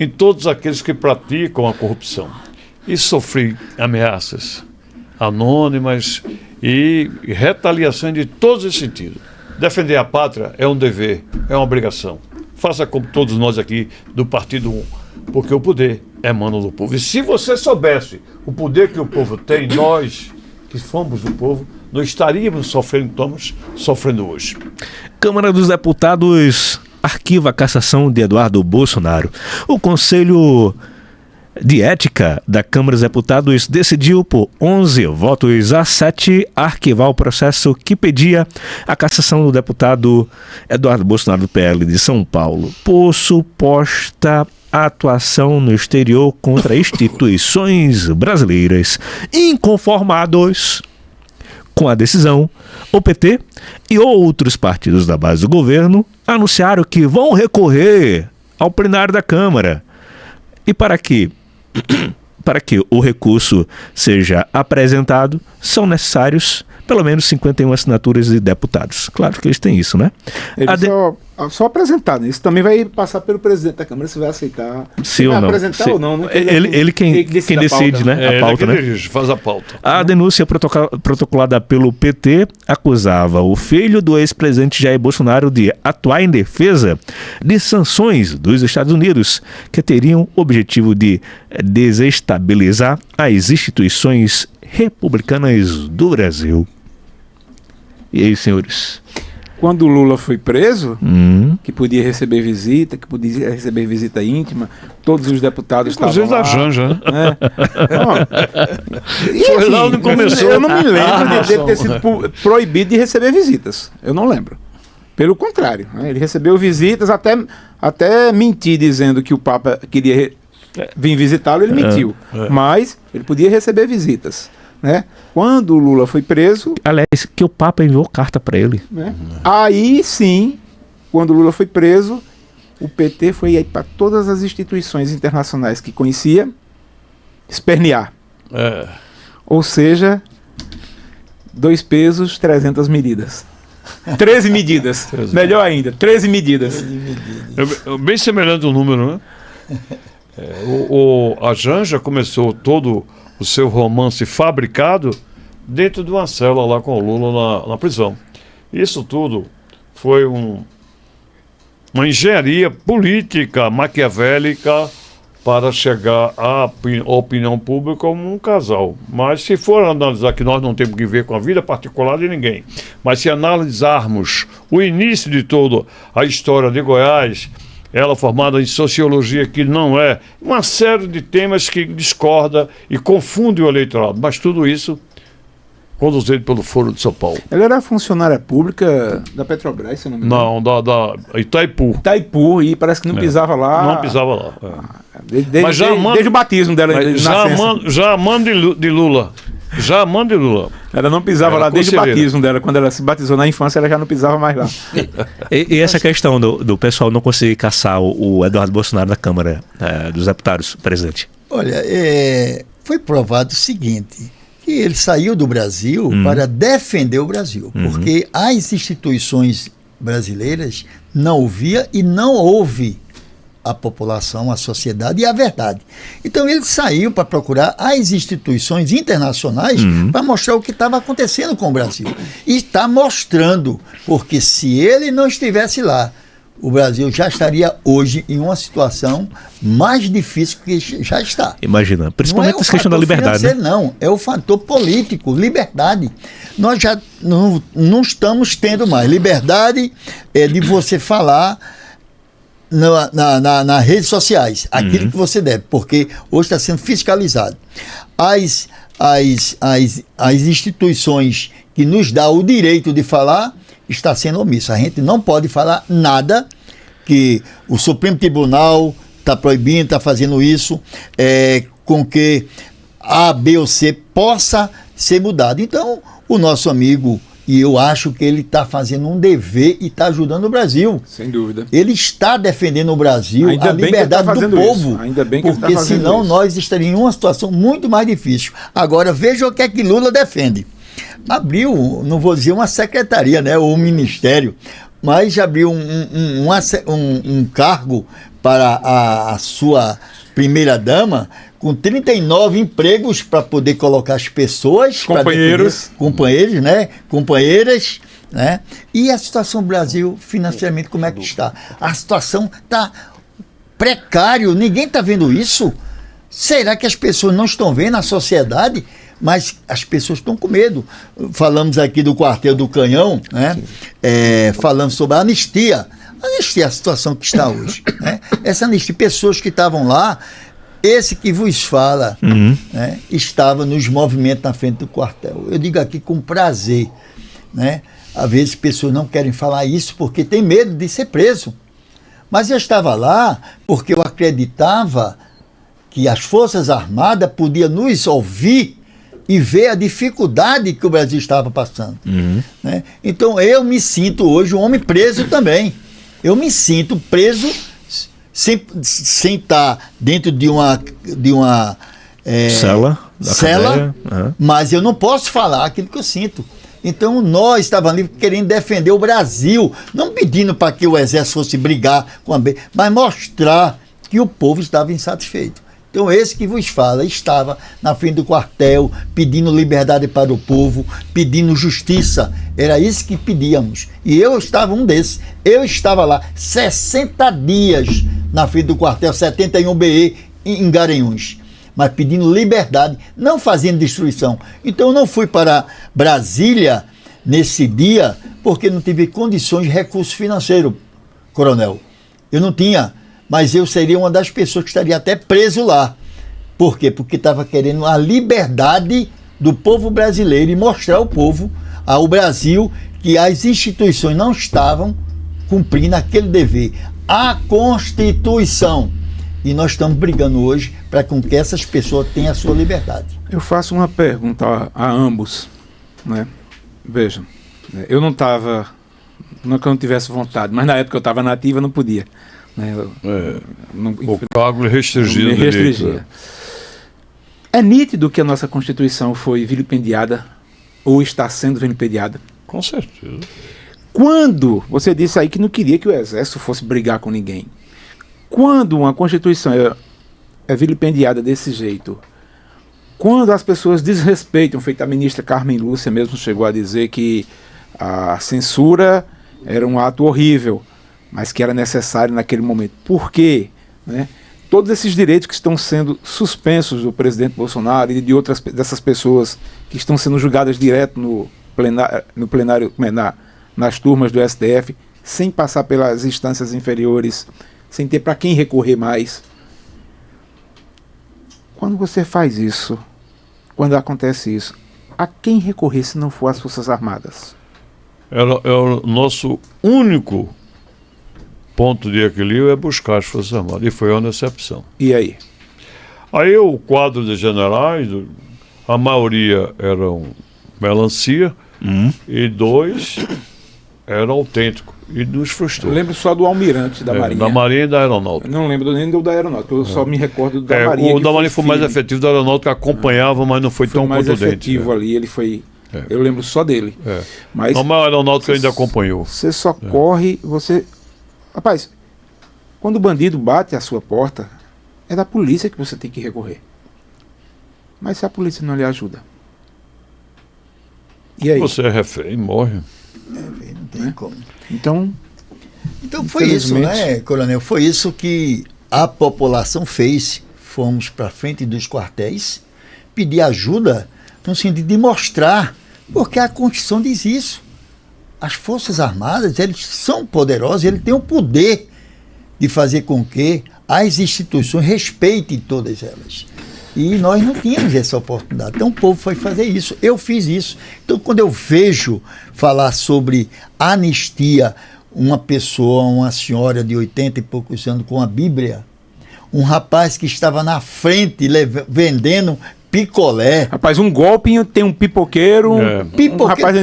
em todos aqueles que praticam a corrupção. E sofri ameaças anônimas e retaliações de todos os sentidos. Defender a pátria é um dever, é uma obrigação. Faça como todos nós aqui do Partido 1, porque o poder emana do povo. E se você soubesse o poder que o povo tem, nós que fomos o povo, não estaríamos sofrendo, estamos sofrendo hoje. Câmara dos Deputados arquiva a cassação de Eduardo Bolsonaro. O Conselho de Ética da Câmara dos Deputados decidiu por 11 votos a 7 arquivar o processo que pedia a cassação do deputado Eduardo Bolsonaro do PL de São Paulo por suposta atuação no exterior contra instituições brasileiras. Inconformados com a decisão, o PT e outros partidos da base do governo anunciaram que vão recorrer ao plenário da Câmara. E para que o recurso seja apresentado, são necessários pelo menos 51 assinaturas de deputados. Claro que eles têm isso, né? Só apresentar, né? Isso também vai passar pelo presidente da Câmara, se vai aceitar. Se ou não. Apresentar ou não, né? Ele quem decide, né? A pauta, né? Faz a pauta. A denúncia protocolada pelo PT acusava o filho do ex-presidente Jair Bolsonaro de atuar em defesa de sanções dos Estados Unidos que teriam o objetivo de desestabilizar as instituições republicanas do Brasil. E aí, senhores? Quando o Lula foi preso, que podia receber visita, que podia receber visita íntima, todos os deputados inclusive estavam lá. Inclusive da Janja, né? Foi lá onde começou. Eu não me lembro de ter sido proibido de receber visitas. Eu não lembro. Pelo contrário, né? Ele recebeu visitas, até mentir dizendo que o Papa queria vir visitá-lo, ele mentiu. Mas ele podia receber visitas, né? Quando o Lula foi preso... Aliás, que o Papa enviou carta para ele. Né? Aí sim, quando o Lula foi preso, o PT foi para todas as instituições internacionais que conhecia espernear. Ou seja, 2 pesos, 300 medidas. 13 medidas. Melhor ainda, 13 medidas. Bem semelhante o número, né? A Janja começou todo o seu romance fabricado dentro de uma cela lá com o Lula na prisão. Isso tudo foi uma engenharia política maquiavélica para chegar à opinião pública como um casal. Mas se for analisar, que nós não temos que ver com a vida particular de ninguém, mas se analisarmos o início de toda a história de Goiás, ela formada em sociologia, que não é uma série de temas que discorda e confunde o eleitorado, mas tudo isso conduzido pelo Foro de São Paulo. Ela era funcionária pública da Petrobras, se não me engano. Não, da Itaipu. Itaipu, e parece que não pisava lá. Não pisava lá. Desde o batismo dela. Já amando de Lula. Já amando de Lula. Ela não pisava lá desde o batismo dela. Quando ela se batizou na infância, ela já não pisava mais lá. E essa questão do pessoal não conseguir caçar o Eduardo Bolsonaro da Câmara dos Deputados, presidente? Olha, foi provado o seguinte, que ele saiu do Brasil para defender o Brasil, porque as instituições brasileiras não ouvia e não ouve a população, a sociedade e a verdade. Então ele saiu para procurar as instituições internacionais para mostrar o que estava acontecendo com o Brasil. E está mostrando, porque se ele não estivesse lá, o Brasil já estaria hoje em uma situação mais difícil que já está. Imagina, principalmente essa questão da liberdade. Não, é o fator político, liberdade. Nós já não estamos tendo mais liberdade de você falar nas redes sociais, aquilo que você deve, porque hoje está sendo fiscalizado. As instituições que nos dão o direito de falar está sendo omisso. A gente não pode falar nada, que o Supremo Tribunal está proibindo, está fazendo isso, com que A, B ou C possa ser mudado. Então, o nosso amigo, e eu acho que ele está fazendo um dever e está ajudando o Brasil. Sem dúvida. Ele está defendendo o Brasil, ainda a liberdade do povo. Ainda bem que porque senão nós estaríamos em uma situação muito mais difícil. Agora, veja o que é que Lula defende. Abriu, não vou dizer uma secretaria, né, ou um ministério, mas abriu um cargo para a sua primeira-dama, com 39 empregos para poder colocar as pessoas, companheiros, né, companheiras, né, e a situação do Brasil financeiramente como é que está? A situação está precária, ninguém está vendo isso? Será que as pessoas não estão vendo a sociedade? Mas as pessoas estão com medo. Falamos aqui do quartel do Canhão, né? Falamos sobre a anistia. A anistia é a situação que está hoje, né? Essa anistia, pessoas que estavam lá, esse que vos fala, né, estava nos movimentos na frente do quartel. Eu digo aqui com prazer, né? Às vezes pessoas não querem falar isso porque tem medo de ser preso. Mas eu estava lá porque eu acreditava que as Forças Armadas podiam nos ouvir e ver a dificuldade que o Brasil estava passando. Né? Então eu me sinto hoje um homem preso também. Eu me sinto preso sem estar dentro de uma cela, mas eu não posso falar aquilo que eu sinto. Então nós estávamos ali querendo defender o Brasil, não pedindo para que o exército fosse brigar com a B, mas mostrar que o povo estava insatisfeito. Então esse que vos fala estava na frente do quartel pedindo liberdade para o povo, pedindo justiça. Era isso que pedíamos. E eu estava um desses. Eu estava lá 60 dias na frente do quartel 71 BE em Garanhuns, mas pedindo liberdade, não fazendo destruição. Então eu não fui para Brasília nesse dia porque não tive condições de recurso financeiro, coronel. Eu não tinha. Mas eu seria uma das pessoas que estaria até preso lá. Por quê? Porque estava querendo a liberdade do povo brasileiro e mostrar ao povo, ao Brasil, que as instituições não estavam cumprindo aquele dever. A Constituição. E nós estamos brigando hoje para que essas pessoas tenham a sua liberdade. Eu faço uma pergunta a ambos, né? Vejam, eu não estava, não que eu não tivesse vontade, mas na época eu estava na ativa, não podia. Né? O cargo restringido. Me restringia. É nítido que a nossa Constituição foi vilipendiada, ou está sendo vilipendiada. Com certeza. Quando você disse aí que não queria que o Exército fosse brigar com ninguém, quando uma Constituição é vilipendiada desse jeito, quando as pessoas desrespeitam, feito a ministra Carmen Lúcia mesmo chegou a dizer que a censura era um ato horrível, mas que era necessário naquele momento. Por quê? Né? Todos esses direitos que estão sendo suspensos do presidente Bolsonaro e de outras dessas pessoas que estão sendo julgadas direto no plenário, nas turmas do STF, sem passar pelas instâncias inferiores, sem ter para quem recorrer mais. Quando você faz isso, quando acontece isso, a quem recorrer se não for as Forças Armadas? É o nosso único ponto de equilíbrio é buscar as Forças Armadas, e foi uma exceção. E aí? Aí o quadro de generais, a maioria eram melancia, e 2 eram autênticos, e nos frustrou. Eu lembro só do almirante da Marinha. Da Marinha e da Aeronáutica. Eu não lembro nem do da Aeronáutica, eu só me recordo do da Marinha. O da Marinha foi mais efetivo, da Aeronáutica acompanhava, mas não foi tão mais contundente. efetivo ali, ele foi... Eu lembro só dele. Mas a Aeronáutica ainda acompanhou. Você só corre, você... Rapaz, quando o bandido bate à sua porta, é da polícia que você tem que recorrer. Mas se a polícia não lhe ajuda? E aí? Você é refém, morre. Não tem como. Então foi isso, infelizmente, né, Coronel? Foi isso que a população fez. Fomos para frente dos quartéis, pedir ajuda no sentido de mostrar, porque a Constituição diz isso. As Forças Armadas, eles são poderosos, eles têm o poder de fazer com que as instituições respeitem todas elas. E nós não tínhamos essa oportunidade. Então o povo foi fazer isso. Eu fiz isso. Então quando eu vejo falar sobre anistia, uma pessoa, uma senhora de 80 e poucos anos com a Bíblia, um rapaz que estava na frente vendendo picolé. Rapaz, um golpe tem um pipoqueiro. Um rapaz,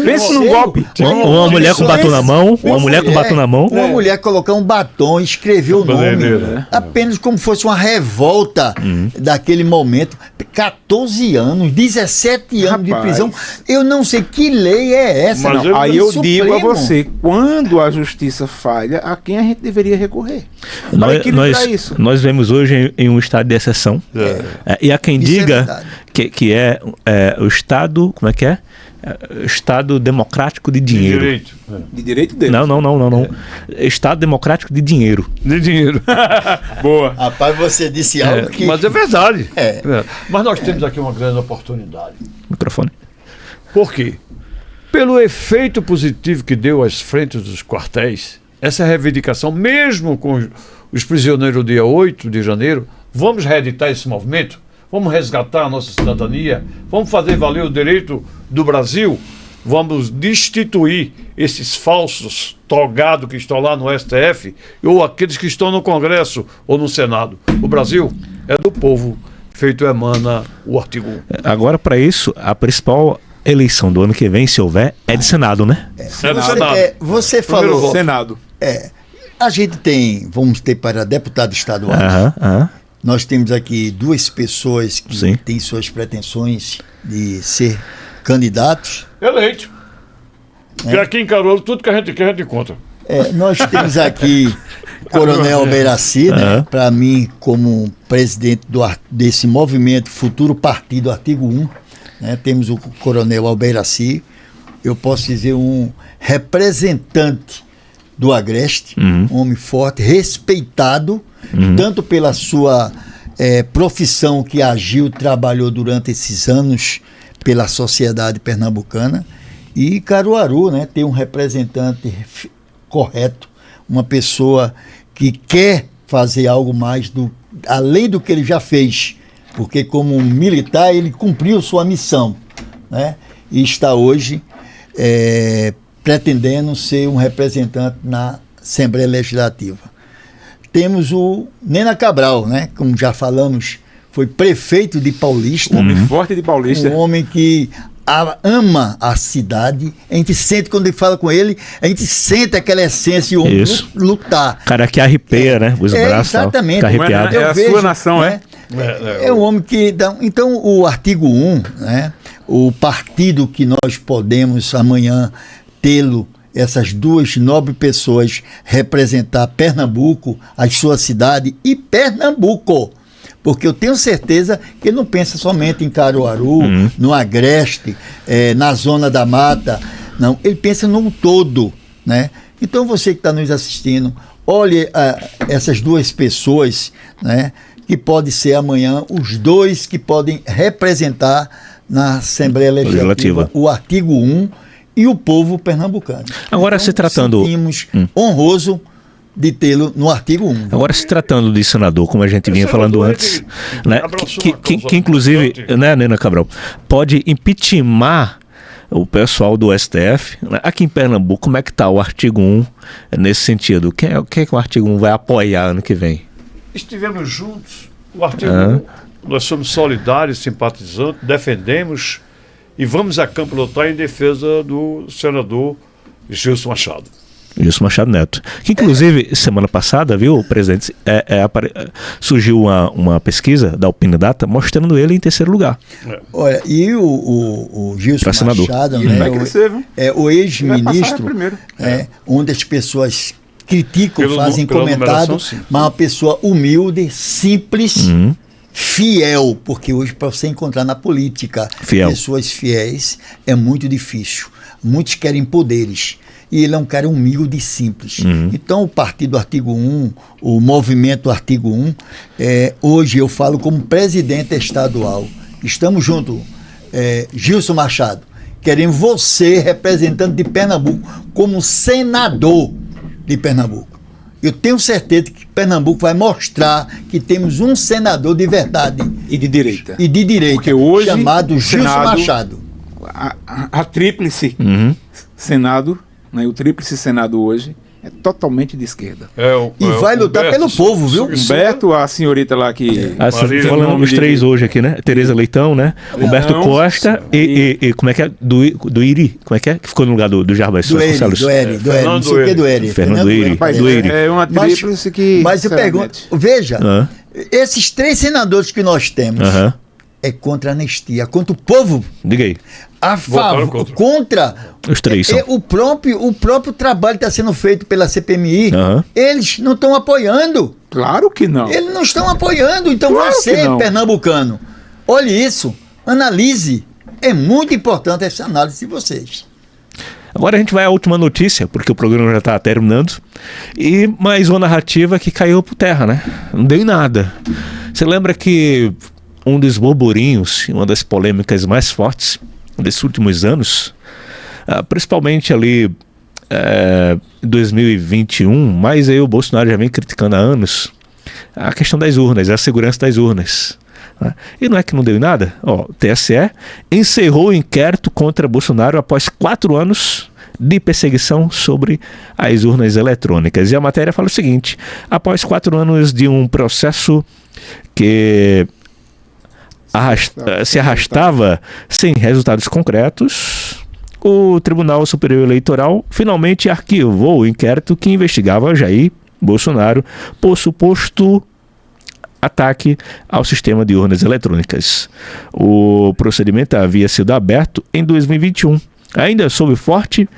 pensa num golpe. Uma mulher com batom na mão. Uma mulher com batom na mão. Uma mulher colocar um batom, escrever o nome. Apenas como fosse uma revolta daquele momento. 14 anos, 17 anos de prisão. Eu não sei que lei é essa. Não, aí eu digo a você, quando a justiça falha, a quem a gente deveria recorrer? Nós vemos hoje em um estado de exceção. E há quem diga que é o Estado, como é que é? Estado democrático de dinheiro. De direito. De direito dele. Não. Estado democrático de dinheiro. De dinheiro. Boa. Rapaz, você disse algo que... Mas é verdade. Mas nós temos aqui uma grande oportunidade. Microfone. Por quê? Pelo efeito positivo que deu às frentes dos quartéis, essa reivindicação, mesmo com os prisioneiros do dia 8 de janeiro, vamos reeditar esse movimento? Vamos resgatar a nossa cidadania? Vamos fazer valer o direito do Brasil? Vamos destituir esses falsos togados que estão lá no STF ou aqueles que estão no Congresso ou no Senado. O Brasil é do povo, feito emana o artigo 1. Agora, para isso, a principal eleição do ano que vem, se houver, é de Senado, né? É do Senado. Você falou... Senado. A gente vamos ter para deputado estadual. Nós temos aqui 2 pessoas que têm suas pretensões de ser candidatos. Eleito. Que aqui em Caruaru, tudo que a gente quer, a gente encontra. Nós temos aqui o Coronel Alberaci, né, para mim, como presidente desse movimento Futuro Partido Artigo 1. Né, temos o Coronel Alberaci, eu posso dizer um representante do Agreste, um homem forte, respeitado, tanto pela sua profissão que agiu, trabalhou durante esses anos pela sociedade pernambucana, e Caruaru, né, tem um representante correto, uma pessoa que quer fazer algo mais além do que ele já fez, porque como militar ele cumpriu sua missão, né, e está hoje pretendendo ser um representante na Assembleia Legislativa. Temos o Nena Cabral, né? Como já falamos, foi prefeito de Paulista. Homem forte de Paulista. Um homem que ama a cidade. A gente sente, quando ele fala com ele, a gente sente aquela essência e o homem lutar. Cara que arrepia, né? Os braços. Exatamente. Fica arrepiado. É a sua nação, né? É um homem que dá. Então, o artigo 1, né? O partido que nós podemos amanhã tê-lo, essas duas nobres pessoas, representar Pernambuco, a sua cidade e Pernambuco. Porque eu tenho certeza que ele não pensa somente em Caruaru, no Agreste, na Zona da Mata. Não, ele pensa num todo, né? Então você que está nos assistindo, olhe essas duas pessoas, né? Que pode ser amanhã os dois que podem representar na Assembleia Legislativa o artigo 1 e o povo pernambucano. Agora, então, se tratando... sentimos honroso de tê-lo no artigo 1. Agora, se tratando de senador, como a gente vinha falando antes, né, que inclusive, né, Nena Cabral, pode impeachmentar o pessoal do STF, né? Aqui em Pernambuco, como é que está o artigo 1 nesse sentido? Quem é que o artigo 1 vai apoiar ano que vem? Estivemos juntos, o artigo 1, nós somos solidários, simpatizantes, defendemos e vamos a campo lutar em defesa do senador Gilson Machado. Gilson Machado Neto. Que inclusive, semana passada, viu, presidente, surgiu uma pesquisa da Opinião Data mostrando ele em terceiro lugar. Olha, e o Gilson Machado, né, vai crescer, viu? O ex-ministro, onde as pessoas criticam, fazem comentário, mas uma pessoa humilde, simples, fiel, porque hoje para você encontrar na política pessoas fiéis é muito difícil. Muitos querem poderes. E ele é um cara humilde e simples. Então, o partido Artigo 1, o movimento Artigo 1, hoje eu falo como presidente estadual. Estamos juntos, Gilson Machado. Queremos você, representante de Pernambuco, como senador de Pernambuco. Eu tenho certeza que Pernambuco vai mostrar que temos um senador de verdade. E de direita. Porque hoje, chamado Gilson Machado. A tríplice Senado... O tríplice Senado hoje é totalmente de esquerda. E vai lutar pelo povo, viu? Humberto, a senhorita lá que... Falando os três hoje aqui, né? Tereza Leitão, né? Humberto Costa e como é que é? Do Iri, como é que é? Que ficou no lugar do Jarbas Vasconcelos. Do Eri. Fernando Iri. É uma tríplice que... Mas eu pergunto, veja, esses três senadores que nós temos é contra a anistia, contra o povo. Diga aí. A favor, contra os três são. O próprio trabalho que está sendo feito pela CPMI, eles não estão apoiando. Claro que não. Eles não estão apoiando. Então você, pernambucano, olhe isso, analise. É muito importante essa análise de vocês. Agora a gente vai à última notícia, porque o programa já está terminando. E mais uma narrativa que caiu por terra, né? Não deu em nada. Você lembra que um dos burburinhos, uma das polêmicas mais fortes desses últimos anos, principalmente ali em 2021, mas aí o Bolsonaro já vem criticando há anos a questão das urnas, a segurança das urnas. E não é que não deu em nada? O TSE encerrou o inquérito contra Bolsonaro após 4 anos de perseguição sobre as urnas eletrônicas. E a matéria fala o seguinte: após 4 anos de um processo que se arrastava sem resultados concretos, o Tribunal Superior Eleitoral finalmente arquivou o inquérito que investigava Jair Bolsonaro por suposto ataque ao sistema de urnas eletrônicas. O procedimento havia sido aberto em 2021, ainda sob forte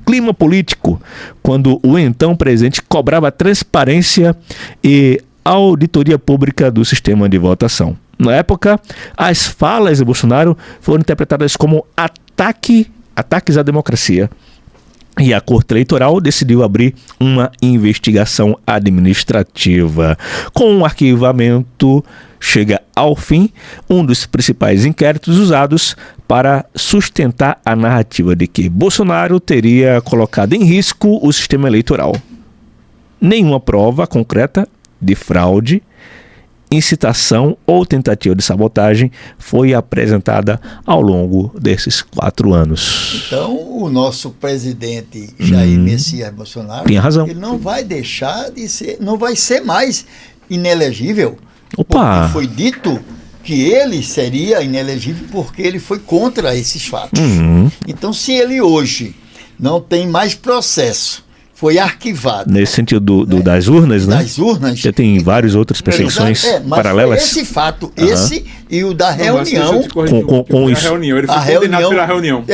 clima político, quando o então presidente cobrava transparência e auditoria pública do sistema de votação. Na época, as falas de Bolsonaro foram interpretadas como ataques à democracia. E a Corte Eleitoral decidiu abrir uma investigação administrativa. Com o arquivamento, chega ao fim um dos principais inquéritos usados para sustentar a narrativa de que Bolsonaro teria colocado em risco o sistema eleitoral. Nenhuma prova concreta de fraude incitação ou tentativa de sabotagem foi apresentada ao longo desses 4 anos. Então, o nosso presidente Jair Messias Bolsonaro, Tem razão. ele não vai deixar de ser, não vai ser mais inelegível. Opa! Porque foi dito que ele seria inelegível porque ele foi contra esses fatos. Então, se ele hoje não tem mais processo, foi arquivado. Nesse sentido das urnas, né? Das urnas. Já tem várias outras perseguições mas paralelas. Foi esse fato, esse e o da reunião. Com isso. A reunião, ele foi A condenado reunião- pela reunião.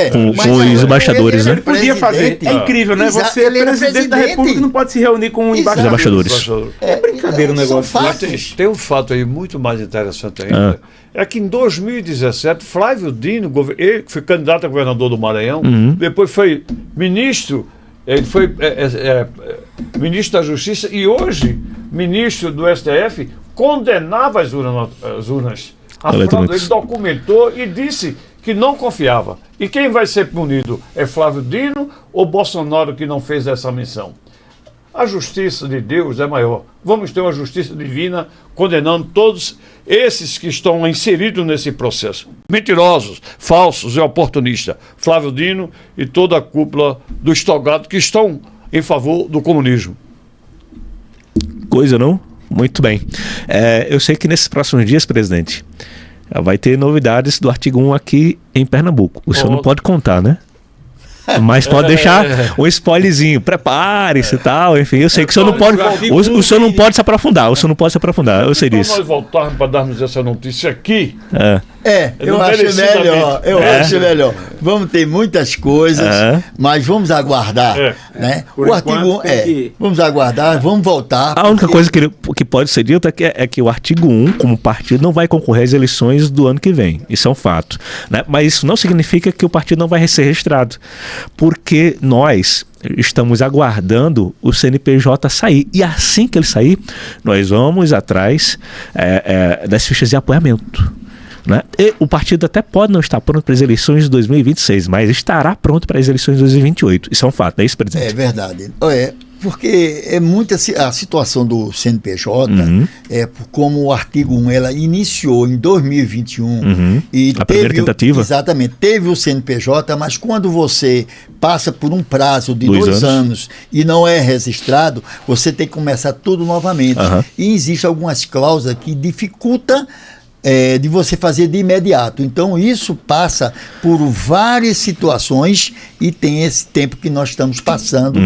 Com os embaixadores, né? Ele podia fazer. É incrível, né? Exato, Você é ele era presidente da presidente. República, não pode se reunir com Exato. embaixadores. Embaixadores. É brincadeira o São negócio. fatos. Tem um fato aí muito mais interessante ainda. É que em 2017, Flávio Dino, ele que foi candidato a governador do Maranhão, depois foi ministro, ele foi ministro da Justiça e hoje ministro do STF, condenava as urnas. A fraude, ele documentou e disse que não confiava. E quem vai ser punido? É Flávio Dino ou Bolsonaro que não fez essa missão? A justiça de Deus é maior. Vamos ter uma justiça divina condenando todos esses que estão inseridos nesse processo. Mentirosos, falsos e oportunistas. Flávio Dino e toda a cúpula do Estogado que estão em favor do comunismo. Coisa, não? Muito bem. Eu sei que nesses próximos dias, presidente, vai ter novidades do artigo 1 aqui em Pernambuco. O senhor não pode contar, né? Mas pode deixar um spoilerzinho, prepare-se e tal, enfim, eu sei que o senhor não pode, o senhor não pode se aprofundar, eu sei disso. Quando nós voltarmos para darmos essa notícia aqui, Eu acho melhor, acho melhor. Vamos ter muitas coisas, mas vamos aguardar, né? Por O artigo 1 vamos aguardar, vamos voltar. A única coisa que pode ser dita é que o artigo 1, como partido, não vai concorrer às eleições do ano que vem. Isso é um fato, né? Mas isso não significa que o partido não vai ser registrado, porque nós estamos aguardando o CNPJ sair. E assim que ele sair, nós vamos atrás das fichas de apoiamento. Né? E o partido até pode não estar pronto para as eleições de 2026, mas estará pronto para as eleições de 2028. Isso é um fato, não é isso, presidente? É verdade. Porque é muita a situação do CNPJ, como o artigo 1 ela iniciou em 2021 e a primeira tentativa. Exatamente, teve o CNPJ, mas quando você passa por um prazo de 2 anos e não é registrado, você tem que começar tudo novamente. E existem algumas cláusulas que dificultam de você fazer de imediato. Então isso passa por várias situações e tem esse tempo que nós estamos passando,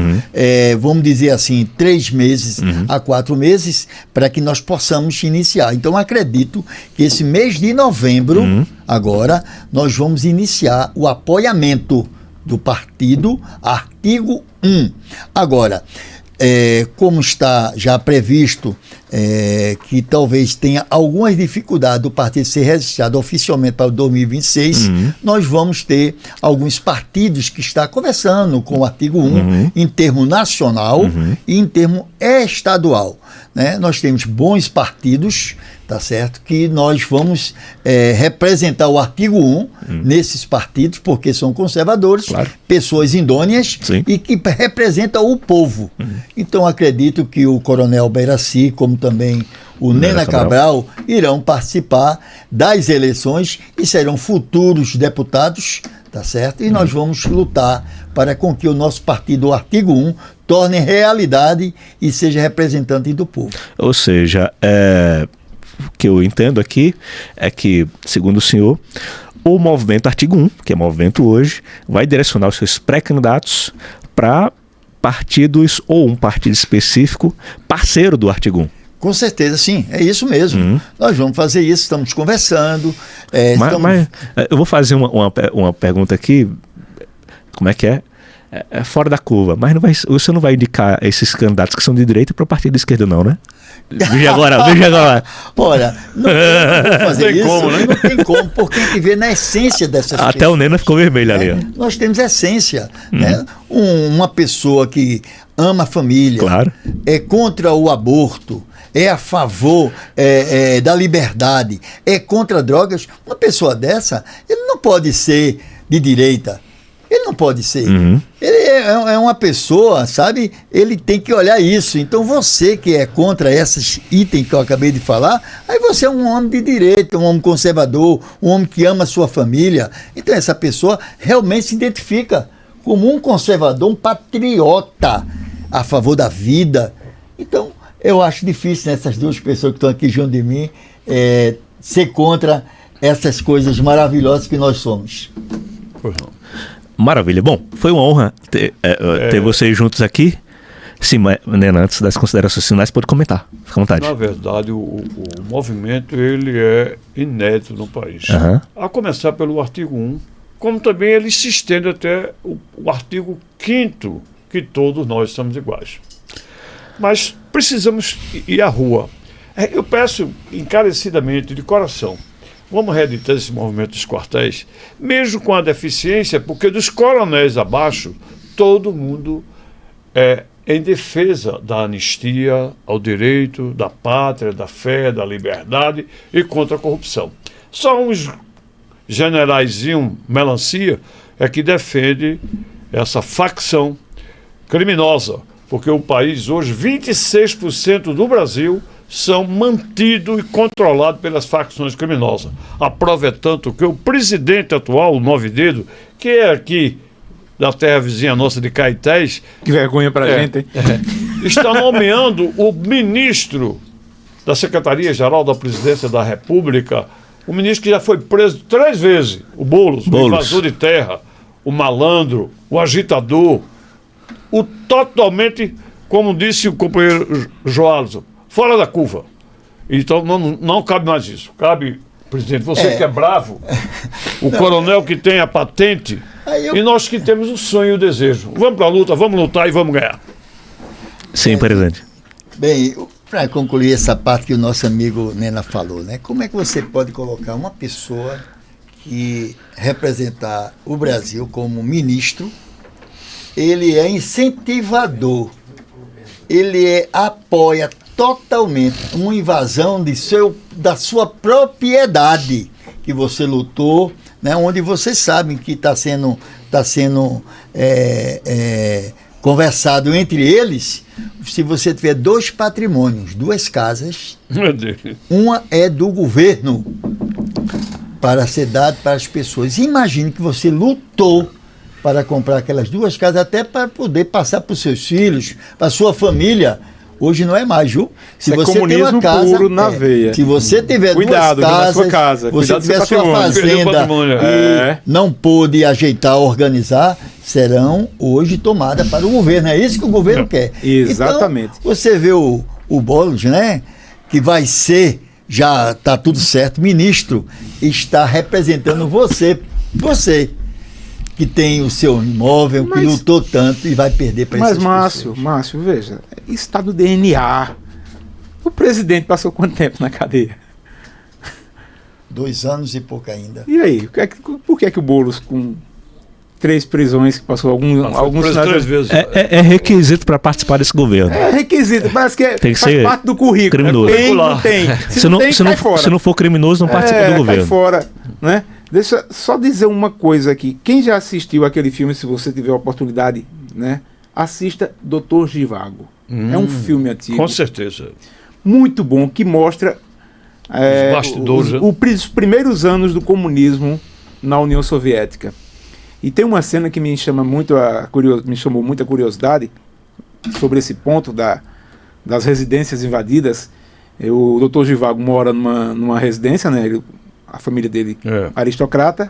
vamos dizer assim, 3 meses a 4 meses para que nós possamos iniciar. Então acredito que esse mês de novembro, agora, nós vamos iniciar o apoiamento do partido artigo 1. Agora, como está já previsto que talvez tenha algumas dificuldades do partido ser registrado oficialmente para o 2026, nós vamos ter alguns partidos que estão conversando com o artigo 1 em termo nacional e em termo estadual. Né? Nós temos bons partidos, tá certo? Que nós vamos representar o artigo 1 nesses partidos, porque são conservadores, pessoas idôneas e que representam o povo. Então acredito que o Coronel Beiraci, como também o Nena Cabral, irão participar das eleições e serão futuros deputados, tá certo? E nós vamos lutar para com que o nosso partido, o artigo 1, torne realidade e seja representante do povo. Ou seja, o que eu entendo aqui é que, segundo o senhor, o movimento artigo 1, que é movimento hoje, vai direcionar os seus pré-candidatos para partidos ou um partido específico parceiro do artigo 1. Com certeza, sim, é isso mesmo. Nós vamos fazer isso, estamos conversando. Mas eu vou fazer uma pergunta aqui, como é que é? É fora da curva, mas você não vai indicar esses candidatos que são de direita para o partido de esquerda, não, né? Veja agora. Olha, não tem como fazer isso, não tem como, porque tem que ver na essência dessas pessoas. Até o Nena ficou vermelho ali. Nós temos essência, né? Uma pessoa que ama a família, é contra o aborto, é a favor da liberdade, é contra drogas. Uma pessoa dessa, ele não pode ser de direita. Ele não pode ser. Ele é uma pessoa, sabe? Ele tem que olhar isso. Então você que é contra esses itens que eu acabei de falar, aí você é um homem de direita, um homem conservador, um homem que ama a sua família. Então essa pessoa realmente se identifica como um conservador, um patriota a favor da vida. Então eu acho difícil nessas duas pessoas que estão aqui junto de mim ser contra essas coisas maravilhosas que nós somos. Pois não. Maravilha. Bom, foi uma honra ter vocês juntos aqui. Sim, Nena, antes das considerações finais, pode comentar. Fica à vontade. Na verdade, o movimento ele é inédito no país. A começar pelo artigo 1, como também ele se estende até o artigo 5º, que todos nós somos iguais. Mas precisamos ir à rua. Eu peço encarecidamente, de coração, vamos reeditar esse movimento dos quartéis, mesmo com a deficiência, porque dos coronéis abaixo, todo mundo é em defesa da anistia ao direito, da pátria, da fé, da liberdade e contra a corrupção. Só uns generaizinho melancia é que defende essa facção criminosa, porque o país hoje, 26% do Brasil são mantidos e controlados pelas facções criminosas. A prova é tanto que o presidente atual, o Nove Dedo, que é aqui da terra vizinha nossa de Caetés... Que vergonha pra gente, hein? Está nomeando o ministro da Secretaria-Geral da Presidência da República, o ministro que já foi preso 3 vezes, o Boulos, o invasor de terra, o malandro, o agitador, o totalmente, como disse o companheiro Joalisson, fora da curva. Então não cabe mais isso. Cabe, presidente, você que é bravo, o coronel que tem a patente, e nós que temos o sonho e o desejo. Vamos para a luta, vamos lutar e vamos ganhar. Sim, presidente. Bem, para concluir essa parte que o nosso amigo Nena falou, né? Como é que você pode colocar uma pessoa que representar o Brasil como ministro, ele é incentivador, ele apoia totalmente uma invasão da sua propriedade que você lutou, né, onde vocês sabem que está sendo conversado entre eles. Se você tiver 2 patrimônios, 2 casas, uma é do governo para ser dado para as pessoas. Imagine que você lutou para comprar aquelas 2 casas, até para poder passar para os seus filhos, para a sua família. Hoje não é mais, viu? Se você tem uma casa, puro na veia. Se você tiver Cuidado, 2 casas, sua casa. você Cuidado tiver sua fazenda e não pôde ajeitar, organizar, serão hoje tomadas para o governo. É isso que o governo quer. Exatamente. Então, você vê o Boulos, né? Que vai ser, já está tudo certo, ministro, está representando você que tem o seu imóvel, que lutou tanto e vai perder para essas pessoas. Mas, Márcio, veja, isso está no DNA. O presidente passou quanto tempo na cadeia? 2 anos e pouco ainda. E aí, por que o Boulos, com 3 prisões, que passou alguns 3 vezes. É requisito para participar desse governo. É requisito, parece que tem que faz ser parte do currículo. criminoso. Não tem. Se não for criminoso, não participa do governo. Cai fora, né? Deixa só dizer uma coisa aqui. Quem já assistiu aquele filme, se você tiver a oportunidade, né? Assista Dr. Zhivago. É um filme antigo. Com certeza. Muito bom, que mostra os bastidores, os primeiros anos do comunismo na União Soviética. E tem uma cena que me chamou muita curiosidade sobre esse ponto das residências invadidas. O Dr. Zhivago mora numa residência, né? A família dele aristocrata,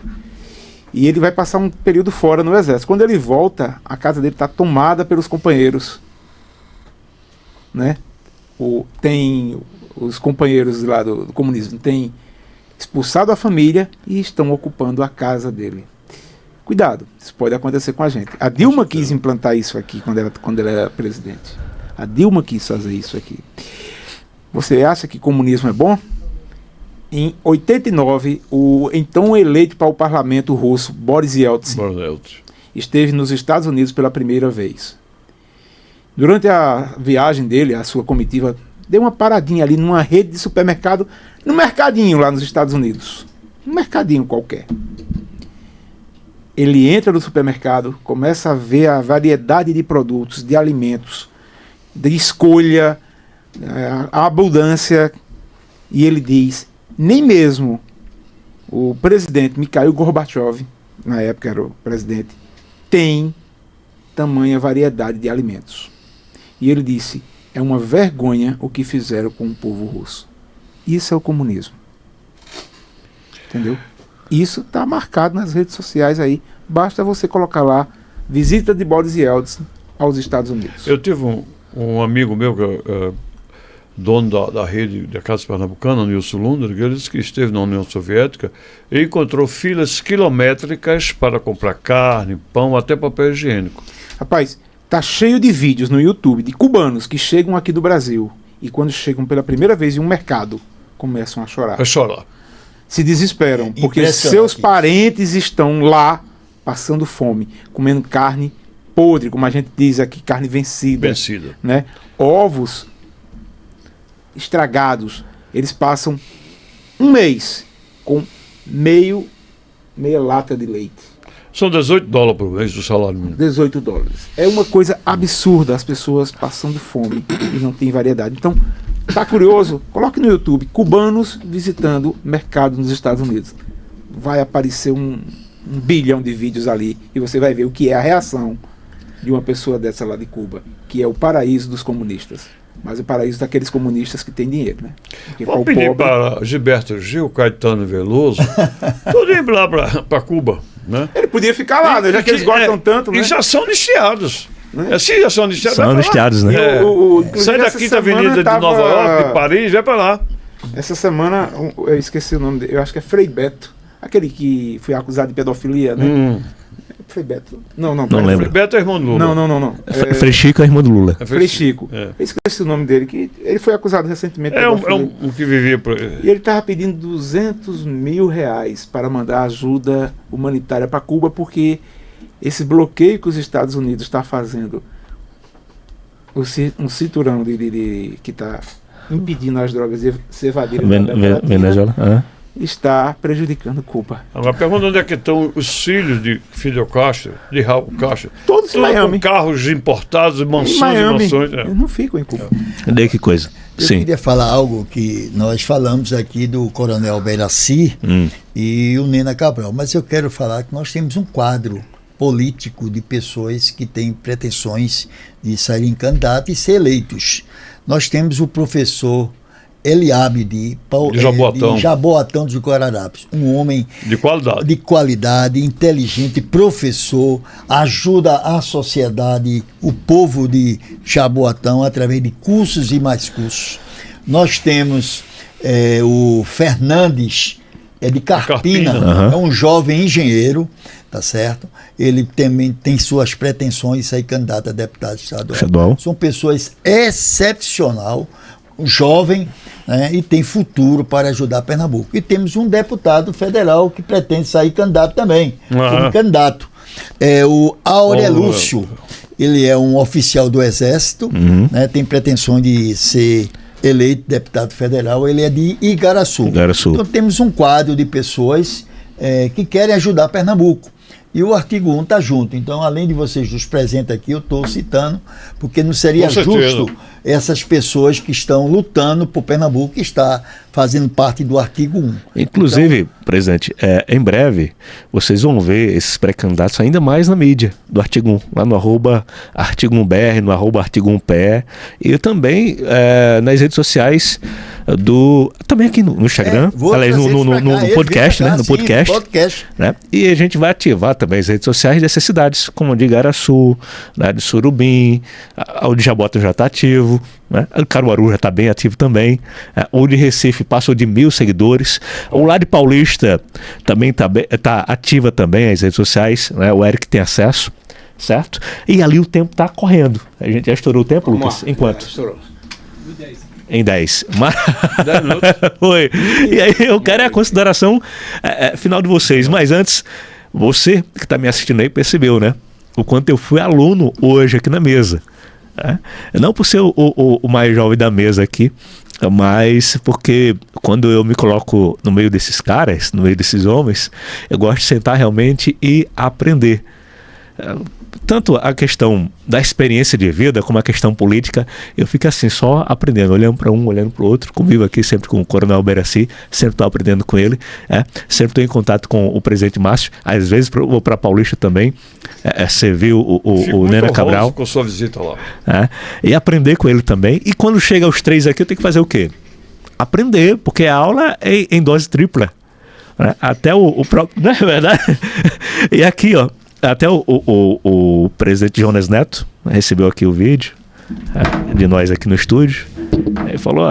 e ele vai passar um período fora no exército. Quando ele volta, a casa dele está tomada pelos companheiros, né? Tem os companheiros lá do comunismo tem expulsado a família e estão ocupando a casa dele. Cuidado, isso pode acontecer com a gente. A Dilma quis implantar isso aqui quando ela era presidente. A Dilma quis fazer isso aqui. Você acha que comunismo é bom? Em 89, o então eleito para o parlamento russo, Boris Yeltsin, esteve nos Estados Unidos pela primeira vez. Durante a viagem dele, a sua comitiva deu uma paradinha ali numa rede de supermercado, num mercadinho lá nos Estados Unidos. Um mercadinho qualquer. Ele entra no supermercado, começa a ver a variedade de produtos, de alimentos, de escolha, a abundância, e ele diz, nem mesmo o presidente Mikhail Gorbachev, na época era o presidente, tem tamanha variedade de alimentos. E ele disse, é uma vergonha o que fizeram com o povo russo. Isso é o comunismo. Entendeu? Isso está marcado nas redes sociais aí. Basta você colocar lá, visita de Boris Yeltsin aos Estados Unidos. Eu tive um amigo meu, que é dono da rede da Casa Pernambucana, Nilson Lunder, que ele disse que esteve na União Soviética e encontrou filas quilométricas para comprar carne, pão, até papel higiênico. Rapaz, tá cheio de vídeos no YouTube de cubanos que chegam aqui do Brasil e quando chegam pela primeira vez em um mercado, começam a chorar. É chorar. Se desesperam, porque Impressionante seus isso. parentes estão lá passando fome, comendo carne podre, como a gente diz aqui, carne vencida. Vencida. Né? Ovos estragados. Eles passam um mês com meia lata de leite. São $18 por mês do salário mínimo. $18. É uma coisa absurda, as pessoas passando fome e não tem variedade. Então, tá curioso? Coloque no YouTube, cubanos visitando mercado nos Estados Unidos. Vai aparecer um bilhão de vídeos ali e você vai ver o que é a reação de uma pessoa dessa lá de Cuba, que é o paraíso dos comunistas. Mas o paraíso daqueles comunistas que têm dinheiro, né? Porque Vamos pedir para Gilberto Gil, Caetano Veloso, tudo ir lá para Cuba, né? Ele podia ficar lá, né? Já que eles gostam tanto, né? E já são anistiados. Se já são anistiados, São vai pra lá. anistiados, né? É. Inclusive, Sai essa da Quinta semana Avenida de Nova York, de Paris, vai para lá. Essa semana, eu esqueci o nome dele, eu acho que é Frei Beto, aquele que foi acusado de pedofilia, né? Frei Beto. Não lembro. Beto é irmão do Lula. Não. Frei Chico é irmão do Lula. Frei Chico. É. Eu esqueci o nome dele, que ele foi acusado recentemente de É pedofilia. um que vivia por... E ele estava pedindo R$200 mil para mandar ajuda humanitária para Cuba, porque esse bloqueio que os Estados Unidos está fazendo, um cinturão que está impedindo as drogas de se evadirem da América Latina, Venezuela. está prejudicando Cuba. Agora, pergunta onde é que estão os filhos de Fidel Castro, de Raul Castro. Todos em Tudo Miami. com carros importados, Em mansões e Miami. mansões. Eles não ficam em Cuba. Daí que coisa. Eu Sim. queria falar algo que nós falamos aqui do Coronel Beraci e o Nena Cabral, mas eu quero falar que nós temos um quadro político de pessoas que têm pretensões de saírem candidatos e ser eleitos. Nós temos o professor Eliabe de Jaboatão dos Guararapes, um homem De qualidade. inteligente, professor, ajuda a sociedade, o povo de Jaboatão através de cursos e mais cursos. Nós temos o Fernandes de Carpina, Carpina. é um jovem engenheiro, tá certo? Ele também tem suas pretensões de sair candidato a deputado estadual. São pessoas excepcionais, jovem, né, e tem futuro para ajudar Pernambuco. E temos um deputado federal que pretende sair candidato também, como candidato. É o Aurelúcio. Ele é um oficial do Exército, né, tem pretensões de ser eleito deputado federal. Ele é de Igaraçu. Então temos um quadro de pessoas que querem ajudar Pernambuco. E o artigo 1 está junto. Então, além de vocês nos presentes aqui, eu estou citando, porque não seria justo essas pessoas que estão lutando por Pernambuco, que está fazendo parte do artigo 1. Inclusive, presidente, em breve vocês vão ver esses pré-candidatos ainda mais na mídia do artigo 1, lá no @artigo 1BR, no @artigo 1PE, e também nas redes sociais também aqui no Instagram, aliás, no podcast, né? No podcast. Né? E a gente vai ativar também as redes sociais dessas cidades, como a de Igaraçu, né, de Surubim, o de Jabota já está ativo, né? O Caruaru já está bem ativo também, o de Recife passou de 1.000 seguidores, o lá de Paulista também está ativa também as redes sociais, né? O Eric tem acesso, certo? E ali o tempo está correndo. A gente já estourou o tempo, Lucas? Enquanto? Estourou. Em 10. Foi. E aí eu quero a consideração final de vocês. Mas antes, você que está me assistindo aí percebeu, né? O quanto eu fui aluno hoje aqui na mesa. Não por ser o mais jovem da mesa aqui, Mas porque quando eu me coloco no meio desses caras, no meio desses homens, eu gosto de sentar realmente e aprender. Tanto a questão da experiência de vida como a questão política, eu fico assim, só aprendendo, olhando para um, olhando para o outro. Convivo aqui sempre com o Coronel Alberaci, sempre estou aprendendo com ele, sempre estou em contato com o presidente Márcio, às vezes vou para Paulista também, você viu o Nena Cabral. Com sua visita lá. E aprender com ele também. E quando chega os três aqui, eu tenho que fazer o quê? Aprender, porque a aula é em dose tripla. Né? Até o próprio. Não é verdade? E aqui, ó. Até o presidente Jonas Neto recebeu aqui o vídeo de nós aqui no estúdio. Ele falou: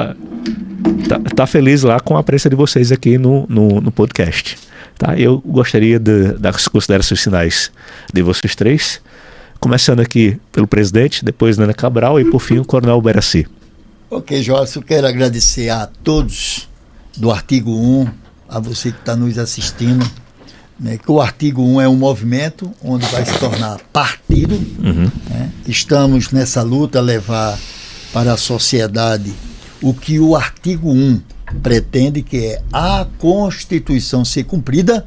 tá feliz lá com a presença de vocês aqui no podcast. Tá? Eu gostaria das considerações finais de vocês três, começando aqui pelo presidente, depois Nena Cabral e por fim o Coronel Alberaci. Ok, Jorge, eu quero agradecer a todos do Artigo 1, a você que está nos assistindo. Que o Artigo 1 é um movimento onde vai se tornar partido. Né? Estamos nessa luta a levar para a sociedade o que o Artigo 1 pretende, que é a Constituição ser cumprida,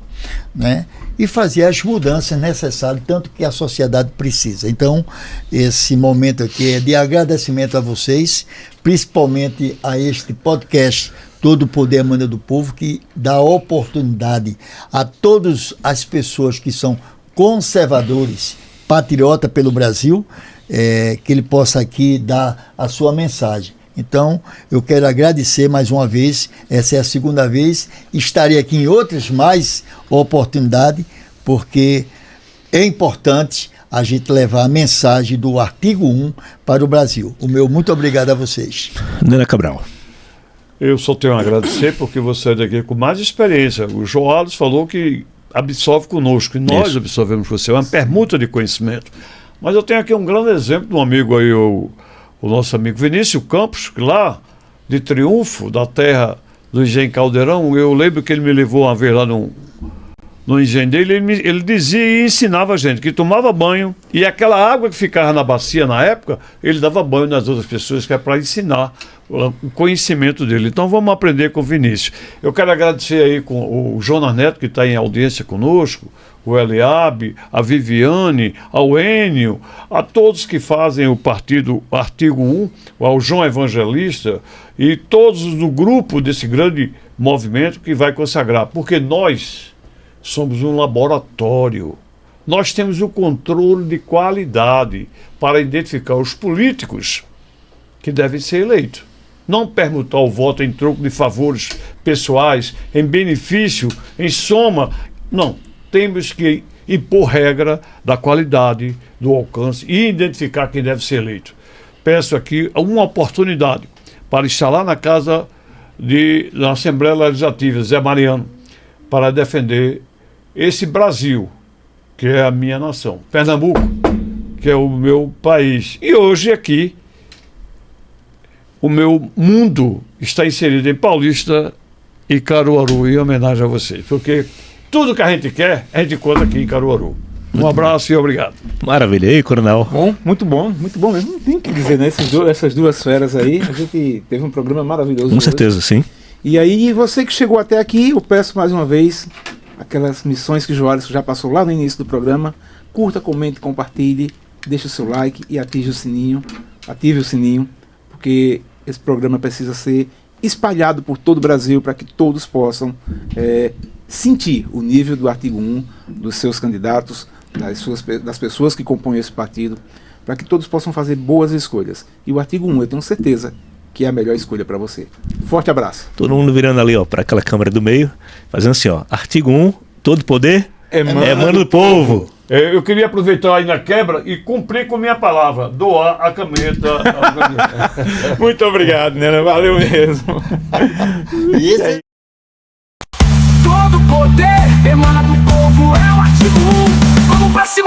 né? E fazer as mudanças necessárias, tanto que a sociedade precisa. Então, esse momento aqui é de agradecimento a vocês, principalmente a este podcast Todo o Poder Emana do Povo, que dá oportunidade a todas as pessoas que são conservadores, patriota pelo Brasil, que ele possa aqui dar a sua mensagem. Então, eu quero agradecer mais uma vez, essa é a segunda vez, estarei aqui em outras mais oportunidades, porque é importante a gente levar a mensagem do Artigo 1 para o Brasil. O meu muito obrigado a vocês. Nena Cabral. Eu só tenho a agradecer porque você é daqui com mais experiência. O Joales falou que absorve conosco, e nós absorvemos com você. É uma permuta de conhecimento. Mas eu tenho aqui um grande exemplo de um amigo aí, o nosso amigo Vinícius Campos, que lá de Triunfo, da terra do Engenho Caldeirão, eu lembro que ele me levou uma vez lá no engenho dele, ele dizia e ensinava a gente que tomava banho, e aquela água que ficava na bacia na época, ele dava banho nas outras pessoas, que é para ensinar o conhecimento dele. Então vamos aprender com o Vinícius. Eu quero agradecer aí com o Jonas Neto, que está em audiência conosco, o Eliabe, a Viviane, ao Enio, a todos que fazem o partido Artigo 1, ao João Evangelista e todos no grupo desse grande movimento que vai consagrar, porque nós somos um laboratório. Nós temos o controle de qualidade para identificar os políticos que devem ser eleitos. Não permutar o voto em troco de favores pessoais, em benefício, em soma. Não. Temos que impor regra da qualidade, do alcance e identificar quem deve ser eleito. Peço aqui uma oportunidade para estar lá na casa da Assembleia Legislativa, Zé Mariano, para defender esse Brasil, que é a minha nação. Pernambuco, que é o meu país. E hoje aqui, o meu mundo está inserido em Paulista e Caruaru, em homenagem a vocês. Porque tudo que a gente quer, a gente encontra aqui em Caruaru. Um abraço e obrigado. Maravilha. E aí, Coronel? Muito bom mesmo. Não tem o que dizer, né? Essas duas feras aí, a gente teve um programa maravilhoso. Com certeza, sim. E aí, você que chegou até aqui, eu peço mais uma vez, aquelas missões que o Joales já passou lá no início do programa, curta, comente, compartilhe, deixe o seu like e ative o sininho, porque esse programa precisa ser espalhado por todo o Brasil para que todos possam sentir o nível do Artigo 1, dos seus candidatos, das pessoas que compõem esse partido, para que todos possam fazer boas escolhas. E o Artigo 1, eu tenho certeza que é a melhor escolha para você. Forte abraço. Todo mundo virando ali, ó, para aquela câmera do meio, fazendo assim, ó, Artigo 1, todo poder emana do povo. Eu queria aproveitar aí na quebra e cumprir com minha palavra, doar a caneta. Muito obrigado, Nena, valeu mesmo. Todo poder emana do povo, é o Artigo 1. Vamos pra cima.